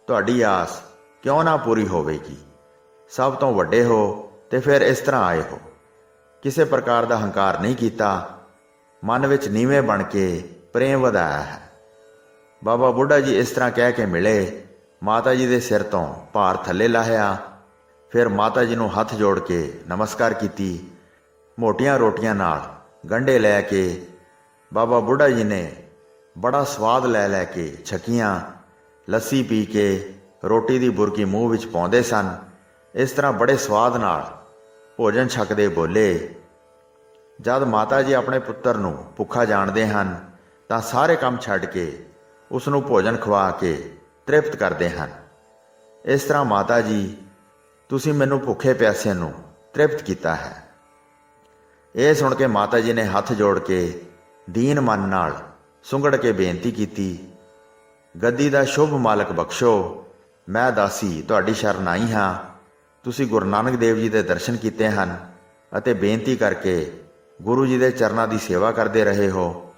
ਤੁਹਾਡੀ ਆਸ ਕਿਉਂ ਨਾ ਪੂਰੀ ਹੋਵੇਗੀ। ਸਭ ਤੋਂ ਵੱਡੇ ਹੋ ਤੇ ਫਿਰ ਇਸ ਤਰ੍ਹਾਂ ਆਏ ਹੋ। ਕਿਸੇ ਪ੍ਰਕਾਰ ਦਾ ਹੰਕਾਰ ਨਹੀਂ ਕੀਤਾ, ਮਨ ਵਿੱਚ ਨੀਵੇਂ ਬਣ ਕੇ ਪ੍ਰੇਮ ਵਧਾਇਆ ਹੈ। ਬਾਬਾ ਬੁੱਢਾ ਜੀ ਇਸ ਤਰ੍ਹਾਂ ਕਹਿ ਕੇ ਮਿਲੇ। ਮਾਤਾ ਜੀ ਦੇ ਸਿਰ ਤੋਂ ਭਾਰ ਥੱਲੇ ਲਾਹਿਆ। ਫਿਰ ਮਾਤਾ ਜੀ ਨੂੰ ਹੱਥ ਜੋੜ ਕੇ ਨਮਸਕਾਰ ਕੀਤੀ। ਮੋਟੀਆਂ ਰੋਟੀਆਂ ਨਾਲ ਗੰਢੇ ਲੈ ਕੇ ਬਾਬਾ ਬੁੱਢਾ ਜੀ ਨੇ ਬੜਾ ਸਵਾਦ ਲੈ ਲੈ ਕੇ ਛਕੀਆਂ। ਲੱਸੀ ਪੀ ਕੇ ਰੋਟੀ ਦੀ ਬੁਰਕੀ ਮੂੰਹ ਵਿੱਚ ਪਾਉਂਦੇ ਸਨ। ਇਸ ਤਰ੍ਹਾਂ ਬੜੇ ਸਵਾਦ ਨਾਲ ਭੋਜਨ ਛਕਦੇ ਬੋਲੇ। ਜਦ ਮਾਤਾ ਜੀ ਆਪਣੇ ਪੁੱਤਰ ਨੂੰ ਭੁੱਖਾ ਜਾਣਦੇ ਹਨ ਤਾਂ ਸਾਰੇ ਕੰਮ ਛੱਡ ਕੇ ਉਸ ਨੂੰ ਭੋਜਨ ਖਵਾ ਕੇ ਤ੍ਰਿਪਤ ਕਰਦੇ ਹਨ। ਇਸ ਤਰ੍ਹਾਂ ਮਾਤਾ ਜੀ, ਤੁਸੀਂ ਮੈਨੂੰ ਭੁੱਖੇ ਪਿਆਸੇ ਨੂੰ ਤ੍ਰਿਪਤ ਕੀਤਾ ਹੈ। ਇਹ ਸੁਣ ਕੇ ਮਾਤਾ ਜੀ ਨੇ ਹੱਥ ਜੋੜ ਕੇ ਦੀਨ ਮਨ ਨਾਲ ਸੁੰਗੜ ਕੇ ਬੇਨਤੀ ਕੀਤੀ, ਗੱਦੀ ਦਾ ਸ਼ੁਭ ਮਾਲਕ ਬਖਸ਼ੋ। ਮੈਂ ਦਾਸੀ ਤੁਹਾਡੀ ਸ਼ਰਨ ਆਈ ਹਾਂ। ਤੁਸੀਂ ਗੁਰੂ ਨਾਨਕ ਦੇਵ ਜੀ ਦੇ ਦਰਸ਼ਨ ਕੀਤੇ ਹਨ ਅਤੇ ਬੇਨਤੀ ਕਰਕੇ ਗੁਰੂ ਜੀ ਦੇ ਚਰਨਾਂ ਦੀ ਸੇਵਾ ਕਰਦੇ ਰਹੇ ਹੋ।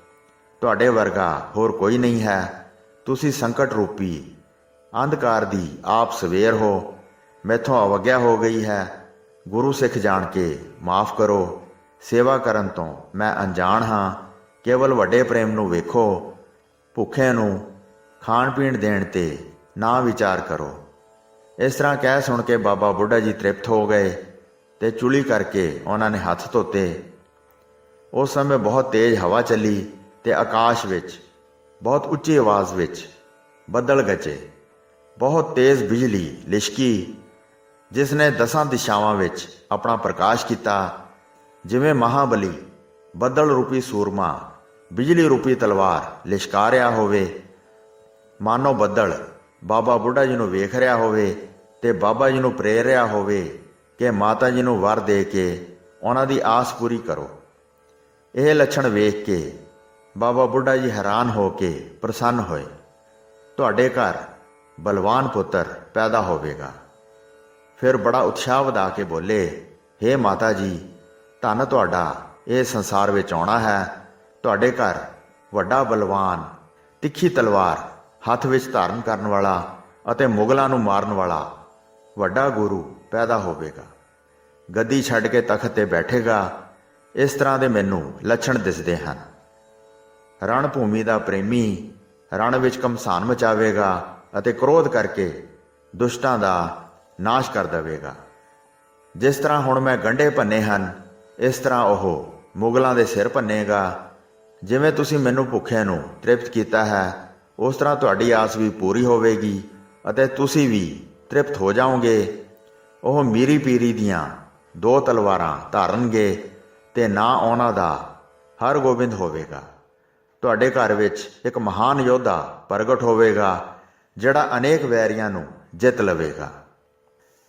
ਤੁਹਾਡੇ ਵਰਗਾ ਹੋਰ ਕੋਈ ਨਹੀਂ ਹੈ। ਤੁਸੀਂ ਸੰਕਟ ਰੂਪੀ ਅੰਧਕਾਰ ਦੀ ਆਪ ਸਵੇਰ ਹੋ। ਮੈਥੋਂ ਅਵਗਿਆ ਹੋ ਗਈ ਹੈ। ਗੁਰੂ ਸਿੱਖ ਜਾਣ ਕੇ ਮਾਫ ਕਰੋ। ਸੇਵਾ ਕਰਨ ਤੋਂ ਮੈਂ ਅਣਜਾਣ ਹਾਂ। ਕੇਵਲ ਵੱਡੇ ਪ੍ਰੇਮ ਨੂੰ ਵੇਖੋ। ਭੁੱਖੇ ਨੂੰ ਖਾਣ ਪੀਣ ਦੇਣ ਤੇ ਨਾ ਵਿਚਾਰ ਕਰੋ। ਇਸ ਤਰ੍ਹਾਂ ਕਹਿ ਸੁਣ ਕੇ ਬਾਬਾ ਬੁੱਢਾ ਜੀ ਤ੍ਰਿਪਤ ਹੋ ਗਏ ਤੇ ਚੁਲੀ ਕਰਕੇ ਉਹਨਾਂ ਨੇ ਹੱਥ ਧੋਤੇ। ਉਸ ਸਮੇਂ ਬਹੁਤ ਤੇਜ਼ ਹਵਾ ਚੱਲੀ ਤੇ ਆਕਾਸ਼ ਵਿੱਚ ਬਹੁਤ ਉੱਚੀ ਆਵਾਜ਼ ਵਿੱਚ ਬੱਦਲ ਗਰਜੇ। ਬਹੁਤ ਤੇਜ਼ ਬਿਜਲੀ ਲਿਸ਼ਕੀ, ਜਿਸ ਨੇ 10 ਦਿਸ਼ਾਵਾਂ ਵਿੱਚ ਆਪਣਾ ਪ੍ਰਕਾਸ਼ ਕੀਤਾ। ਜਿਵੇਂ ਮਹਾਬਲੀ ਬੱਦਲ ਰੂਪੀ ਸੂਰਮਾ ਬਿਜਲੀ ਰੂਪੀ ਤਲਵਾਰ ਲਿਸ਼ਕਾ ਰਿਹਾ ਹੋਵੇ, ਮਾਨੋ ਬੱਦਲ ਬਾਬਾ ਬੁੱਢਾ ਜੀ ਨੂੰ ਵੇਖ ਰਿਹਾ ਹੋਵੇ ਤੇ ਬਾਬਾ ਜੀ ਨੂੰ ਪ੍ਰੇਰ ਰਿਹਾ ਹੋਵੇ ਕਿ ਮਾਤਾ ਜੀ ਨੂੰ ਵਰ ਦੇ ਕੇ ਉਹਨਾਂ ਦੀ ਆਸ ਪੂਰੀ ਕਰੋ। ਇਹ ਲੱਛਣ ਵੇਖ ਕੇ ਬਾਬਾ ਬੁੱਢਾ ਜੀ ਹੈਰਾਨ ਹੋ ਕੇ ਪ੍ਰਸੰਨ ਹੋਏ। ਤੁਹਾਡੇ ਘਰ ਬਲਵਾਨ ਪੁੱਤਰ ਪੈਦਾ ਹੋਵੇਗਾ। ਫਿਰ ਬੜਾ ਉਤਸ਼ਾਹ ਵਧਾ ਕੇ ਬੋਲੇ, ਹੇ ਮਾਤਾ ਜੀ, ਧੰਨ ਤੁਹਾਡਾ ਇਹ ਸੰਸਾਰ ਵਿੱਚ ਆਉਣਾ ਹੈ। ਤੁਹਾਡੇ ਘਰ ਵੱਡਾ ਬਲਵਾਨ, ਤਿੱਖੀ ਤਲਵਾਰ ਹੱਥ ਵਿੱਚ ਧਾਰਨ ਕਰਨ ਵਾਲਾ ਅਤੇ ਮੁਗਲਾਂ ਨੂੰ ਮਾਰਨ ਵਾਲਾ ਵੱਡਾ ਗੁਰੂ ਪੈਦਾ ਹੋਵੇਗਾ। ਗੱਦੀ ਛੱਡ ਕੇ ਤਖਤ ਤੇ ਬੈਠੇਗਾ। ਇਸ ਤਰ੍ਹਾਂ ਦੇ ਮੈਨੂੰ ਲੱਛਣ ਦਿਸਦੇ ਹਨ। ਰਣ ਭੂਮੀ ਦਾ ਪ੍ਰੇਮੀ ਰਣ ਵਿੱਚ ਘਮਸਾਨ ਮਚਾਵੇਗਾ ਅਤੇ ਕ੍ਰੋਧ ਕਰਕੇ ਦੁਸ਼ਟਾਂ ਦਾ ਨਾਸ਼ ਕਰ ਦੇਵੇਗਾ। ਜਿਸ ਤਰ੍ਹਾਂ ਹੁਣ ਮੈਂ ਗੰਢੇ ਭੰਨੇ ਹਨ, ਇਸ ਤਰ੍ਹਾਂ ਉਹ ਮੁਗਲਾਂ ਦੇ ਸਿਰ ਭੰਨੇਗਾ। ਜਿਵੇਂ ਤੁਸੀਂ ਮੈਨੂੰ ਭੁੱਖੇ ਨੂੰ ਤ੍ਰਿਪਤ ਕੀਤਾ ਹੈ, ਉਸ ਤਰ੍ਹਾਂ ਤੁਹਾਡੀ ਆਸ ਵੀ ਪੂਰੀ ਹੋਵੇਗੀ ਅਤੇ ਤੁਸੀਂ ਵੀ ਤ੍ਰਿਪਤ ਹੋ ਜਾਓਗੇ। ਉਹ ਮੀਰੀ ਪੀਰੀ ਦੀਆਂ 2 ਤਲਵਾਰਾਂ ਧਾਰਨਗੇ ਤੇ ਨਾਂ ਉਹਨਾਂ ਦਾ ਹਰਗੋਬਿੰਦ ਹੋਵੇਗਾ। ਤੁਹਾਡੇ ਘਰ ਵਿੱਚ ਇੱਕ ਮਹਾਨ ਯੋਧਾ ਪ੍ਰਗਟ ਹੋਵੇਗਾ, ਜਿਹੜਾ ਅਨੇਕ ਵੈਰੀਆਂ ਨੂੰ ਜਿੱਤ ਲਵੇਗਾ।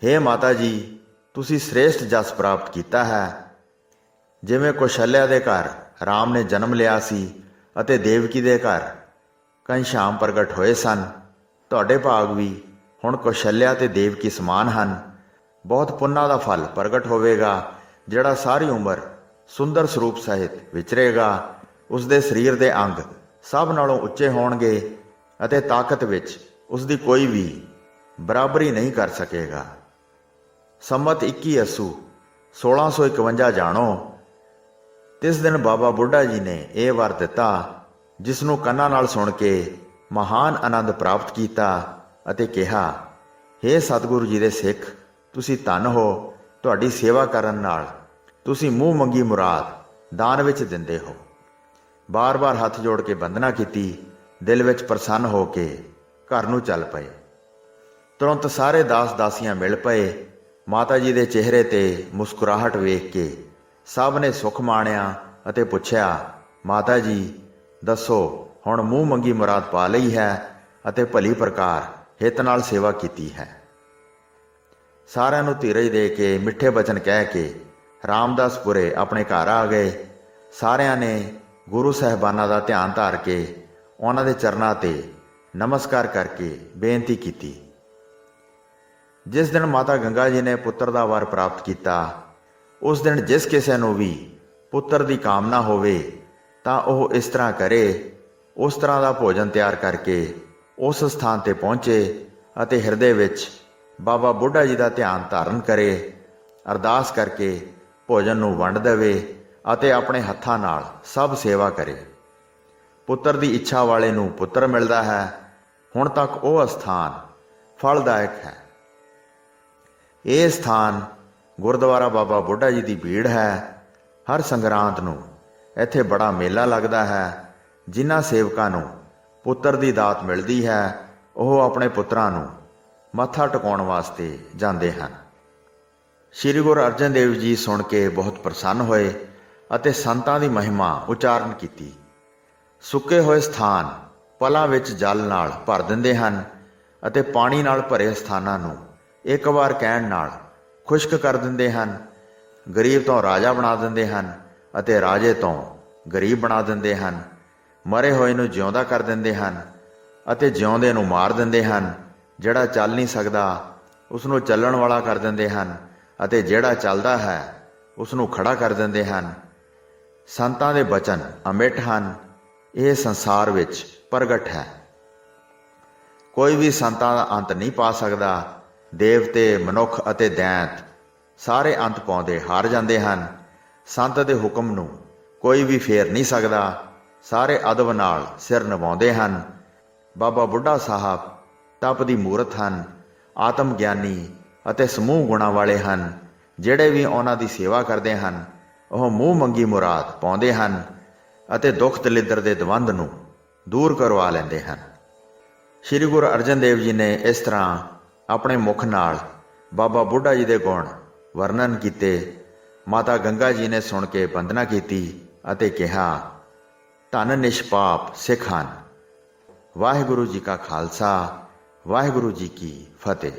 ਹੇ ਮਾਤਾ ਜੀ, ਤੁਸੀਂ ਸ੍ਰੇਸ਼ਟ ਜਸ ਪ੍ਰਾਪਤ ਕੀਤਾ ਹੈ। ਜਿਵੇਂ ਕੌਸ਼ਲਿਆ ਦੇ ਘਰ ਰਾਮ ਨੇ ਜਨਮ ਲਿਆ ਸੀ ਅਤੇ ਦੇਵਕੀ ਦੇ ਘਰ ਘਨਸ਼ਿਆਮ ਪ੍ਰਗਟ ਹੋਏ ਸਨ, ਤੁਹਾਡੇ ਭਾਗ ਵੀ ਹੁਣ ਕੌਸ਼ਲਿਆ ਤੇ ਦੇਵਕੀ ਸਮਾਨ ਹਨ। ਬਹੁਤ ਪੁੰਨਾਂ ਦਾ ਫਲ ਪ੍ਰਗਟ ਹੋਵੇਗਾ, ਜਿਹੜਾ ਸਾਰੀ ਉਮਰ ਸੁੰਦਰ ਸਰੂਪ ਸਹਿਤ ਵਿਚਰੇਗਾ। ਉਸ ਦੇ ਸਰੀਰ ਦੇ ਅੰਗ ਸਭ ਨਾਲੋਂ ਉੱਚੇ ਹੋਣਗੇ ਅਤੇ ਤਾਕਤ ਵਿੱਚ ਉਸ ਦੀ ਕੋਈ ਵੀ ਬਰਾਬਰੀ ਨਹੀਂ ਕਰ ਸਕੇਗਾ। ਸੰਮਤ 21 ਅੱਸੂ 1651 ਜਾਣੋ। ਤਿਸ ਦਿਨ ਬਾਬਾ ਬੁੱਢਾ ਜੀ ਨੇ ਇਹ ਵਰ ਦਿੱਤਾ, ਜਿਸ ਨੂੰ ਕੰਨਾਂ ਨਾਲ ਸੁਣ ਕੇ ਮਹਾਨ ਆਨੰਦ ਪ੍ਰਾਪਤ ਕੀਤਾ ਅਤੇ ਕਿਹਾ, ਹੇ ਸਤਿਗੁਰੂ ਜੀ ਦੇ ਸਿੱਖ, ਤੁਸੀਂ ਧੰਨ ਹੋ। ਤੁਹਾਡੀ ਸੇਵਾ ਕਰਨ ਨਾਲ ਤੁਸੀਂ ਮੂੰਹ ਮੰਗੀ ਮੁਰਾਦ ਦਾਨ ਵਿੱਚ ਦਿੰਦੇ ਹੋ। ਬਾਰ-ਬਾਰ ਹੱਥ ਜੋੜ ਕੇ ਬੰਦਨਾ ਕੀਤੀ। ਦਿਲ ਵਿੱਚ ਪ੍ਰਸੰਨ ਹੋ ਕੇ ਘਰ ਨੂੰ ਚੱਲ ਪਏ। ਤੁਰੰਤ ਸਾਰੇ ਦਾਸ ਦਾਸੀਆਂ ਮਿਲ ਪਏ। ਮਾਤਾ ਜੀ ਦੇ ਚਿਹਰੇ ਤੇ ਮੁਸਕਰਾਹਟ ਵੇਖ ਕੇ ਸਭ ਨੇ ਸੁੱਖ ਮਾਣਿਆ ਅਤੇ ਪੁੱਛਿਆ, ਮਾਤਾ ਜੀ ਦੱਸੋ, ਹੁਣ ਮੂੰਹ ਮੰਗੀ ਮੁਰਾਦ ਪਾ ਲਈ ਹੈ ਅਤੇ ਭਲੀ ਪ੍ਰਕਾਰ ਹਿੱਤ ਨਾਲ ਸੇਵਾ ਕੀਤੀ ਹੈ। ਸਾਰਿਆਂ ਨੂੰ ਧੀਰਜ ਦੇ ਕੇ ਮਿੱਠੇ ਬਚਨ ਕਹਿ ਕੇ ਰਾਮਦਾਸਪੁਰੇ ਆਪਣੇ ਘਰ ਆ ਗਏ। ਸਾਰਿਆਂ ਨੇ ਗੁਰੂ ਸਾਹਿਬਾਨਾਂ ਦਾ ਧਿਆਨ ਧਾਰ ਕੇ ਉਹਨਾਂ ਦੇ ਚਰਨਾਂ ਤੇ ਨਮਸਕਾਰ ਕਰਕੇ ਬੇਨਤੀ ਕੀਤੀ। ਜਿਸ ਦਿਨ ਮਾਤਾ ਗੰਗਾ ਜੀ ਨੇ ਪੁੱਤਰ ਦਾ ਵਰ ਪ੍ਰਾਪਤ ਕੀਤਾ, ਉਸ ਦਿਨ ਜਿਸ ਕਿਸੇ ਨੂੰ ਵੀ ਪੁੱਤਰ ਦੀ ਕਾਮਨਾ ਹੋਵੇ ਤਾਂ ਉਹ ਇਸ ਤਰ੍ਹਾਂ ਕਰੇ। ਉਸ ਤਰ੍ਹਾਂ ਦਾ ਭੋਜਨ ਤਿਆਰ ਕਰਕੇ ਉਸ ਸਥਾਨ ਤੇ ਪਹੁੰਚੇ ਅਤੇ ਹਿਰਦੇ ਵਿੱਚ ਬਾਬਾ ਬੁੱਢਾ ਜੀ ਦਾ ਧਿਆਨ ਧਾਰਨ ਕਰੇ। ਅਰਦਾਸ ਕਰਕੇ ਭੋਜਨ ਨੂੰ ਵੰਡ ਦੇਵੇ ਅਤੇ ਆਪਣੇ ਹੱਥਾਂ ਨਾਲ ਸਭ ਸੇਵਾ ਕਰੇ। ਪੁੱਤਰ ਦੀ ਇੱਛਾ ਵਾਲੇ ਨੂੰ ਪੁੱਤਰ ਮਿਲਦਾ ਹੈ। ਹੁਣ ਤੱਕ ਉਹ ਸਥਾਨ ਫਲਦਾਇਕ ਹੈ। ਇਹ ਸਥਾਨ ਗੁਰਦੁਆਰਾ ਬਾਬਾ ਬੁੱਢਾ ਜੀ ਦੀ ਭੀੜ ਹੈ। ਹਰ ਸੰਗਰਾਂਦ ਨੂੰ ਇੱਥੇ ਬੜਾ ਮੇਲਾ ਲੱਗਦਾ ਹੈ। ਜਿਨ੍ਹਾਂ ਸੇਵਕਾਂ ਨੂੰ ਪੁੱਤਰ ਦੀ ਦਾਤ ਮਿਲਦੀ ਹੈ, ਉਹ ਆਪਣੇ ਪੁੱਤਰਾਂ ਨੂੰ ਮੱਥਾ ਟਿਕਾਉਣ ਵਾਸਤੇ ਜਾਂਦੇ ਹਨ। ਸ੍ਰੀ ਗੁਰੂ ਅਰਜਨ ਦੇਵ ਜੀ ਸੁਣ ਕੇ ਬਹੁਤ ਪ੍ਰਸੰਨ ਹੋਏ ਅਤੇ ਸੰਤਾਂ ਦੀ ਮਹਿਮਾ ਉਚਾਰਨ ਕੀਤੀ। ਸੁੱਕੇ ਹੋਏ ਸਥਾਨ ਪਲਾਂ ਵਿੱਚ ਜਲ ਨਾਲ ਭਰ ਦਿੰਦੇ ਹਨ ਅਤੇ ਪਾਣੀ ਨਾਲ ਭਰੇ ਸਥਾਨਾਂ ਨੂੰ ਇੱਕ ਵਾਰ ਕਹਿਣ ਨਾਲ ਖੁਸ਼ਕ ਕਰ ਦਿੰਦੇ ਹਨ। ਗਰੀਬ ਤੋਂ ਰਾਜਾ ਬਣਾ ਦਿੰਦੇ ਹਨ ਅਤੇ ਰਾਜੇ ਤੋਂ ਗਰੀਬ ਬਣਾ ਦਿੰਦੇ ਹਨ। ਮਰੇ ਹੋਏ ਨੂੰ ਜਿਉਂਦਾ ਕਰ ਦਿੰਦੇ ਹਨ ਅਤੇ ਜਿਉਂਦੇ ਨੂੰ ਮਾਰ ਦਿੰਦੇ ਹਨ। ਜਿਹੜਾ ਚੱਲ ਨਹੀਂ ਸਕਦਾ ਉਸ ਨੂੰ ਚੱਲਣ ਵਾਲਾ ਕਰ ਦਿੰਦੇ ਹਨ ਅਤੇ ਜਿਹੜਾ ਚੱਲਦਾ ਹੈ ਉਸ ਨੂੰ ਖੜਾ ਕਰ ਦਿੰਦੇ ਹਨ। ਸੰਤਾਂ ਦੇ ਬਚਨ ਅਮਿੱਟ ਹਨ। ਇਹ ਸੰਸਾਰ ਵਿੱਚ ਪ੍ਰਗਟ ਹੈ। ਕੋਈ ਵੀ ਸੰਤਾਂ ਦਾ ਅੰਤ ਨਹੀਂ ਪਾ ਸਕਦਾ। ਦੇਵਤੇ, ਮਨੁੱਖ ਅਤੇ ਦੈਂਤ ਸਾਰੇ ਅੰਤ ਪਾਉਂਦੇ ਹਾਰ ਜਾਂਦੇ ਹਨ। ਸੰਤ ਦੇ ਹੁਕਮ ਨੂੰ ਕੋਈ ਵੀ ਫੇਰ ਨਹੀਂ ਸਕਦਾ। ਸਾਰੇ ਅਦਬ ਨਾਲ ਸਿਰ ਨਿਵਾਉਂਦੇ ਹਨ। ਬਾਬਾ ਬੁੱਢਾ ਸਾਹਿਬ ਤਪ ਦੀ ਮੂਰਤ ਹਨ। ਆਤਮ ਗਿਆਨੀ ਅਤੇ ਸਮੂਹ ਗੁਣਾਂ ਵਾਲੇ ਹਨ। ਜਿਹੜੇ ਵੀ ਉਹਨਾਂ ਦੀ ਸੇਵਾ ਕਰਦੇ ਹਨ, ਉਹ ਮੂੰਹ ਮੰਗੀ ਮੁਰਾਦ ਪਾਉਂਦੇ ਹਨ ਅਤੇ ਦੁੱਖ ਦਲਿੱਦਰ ਦੇ ਦਵੰਦ ਨੂੰ ਦੂਰ ਕਰਵਾ ਲੈਂਦੇ ਹਨ। ਸ੍ਰੀ ਗੁਰੂ ਅਰਜਨ ਦੇਵ ਜੀ ਨੇ ਇਸ ਤਰ੍ਹਾਂ ਆਪਣੇ ਮੁਖ ਨਾਲ ਬਾਬਾ ਬੁੱਢਾ ਜੀ ਦੇ ਗੁਣ ਵਰਣਨ ਕੀਤੇ। ਮਾਤਾ ਗੰਗਾ ਜੀ ਨੇ ਸੁਣ ਕੇ ਬੰਦਨਾ ਕੀਤੀ ਅਤੇ ਕਿਹਾ, ਧੰਨ ਨਿਸ਼ਪਾਪ ਸਿੱਖ ਹਨ। ਵਾਹਿਗੁਰੂ ਜੀ ਕਾ ਖਾਲਸਾ, ਵਾਹਿਗੁਰੂ ਜੀ ਕੀ ਫਤਿਹ।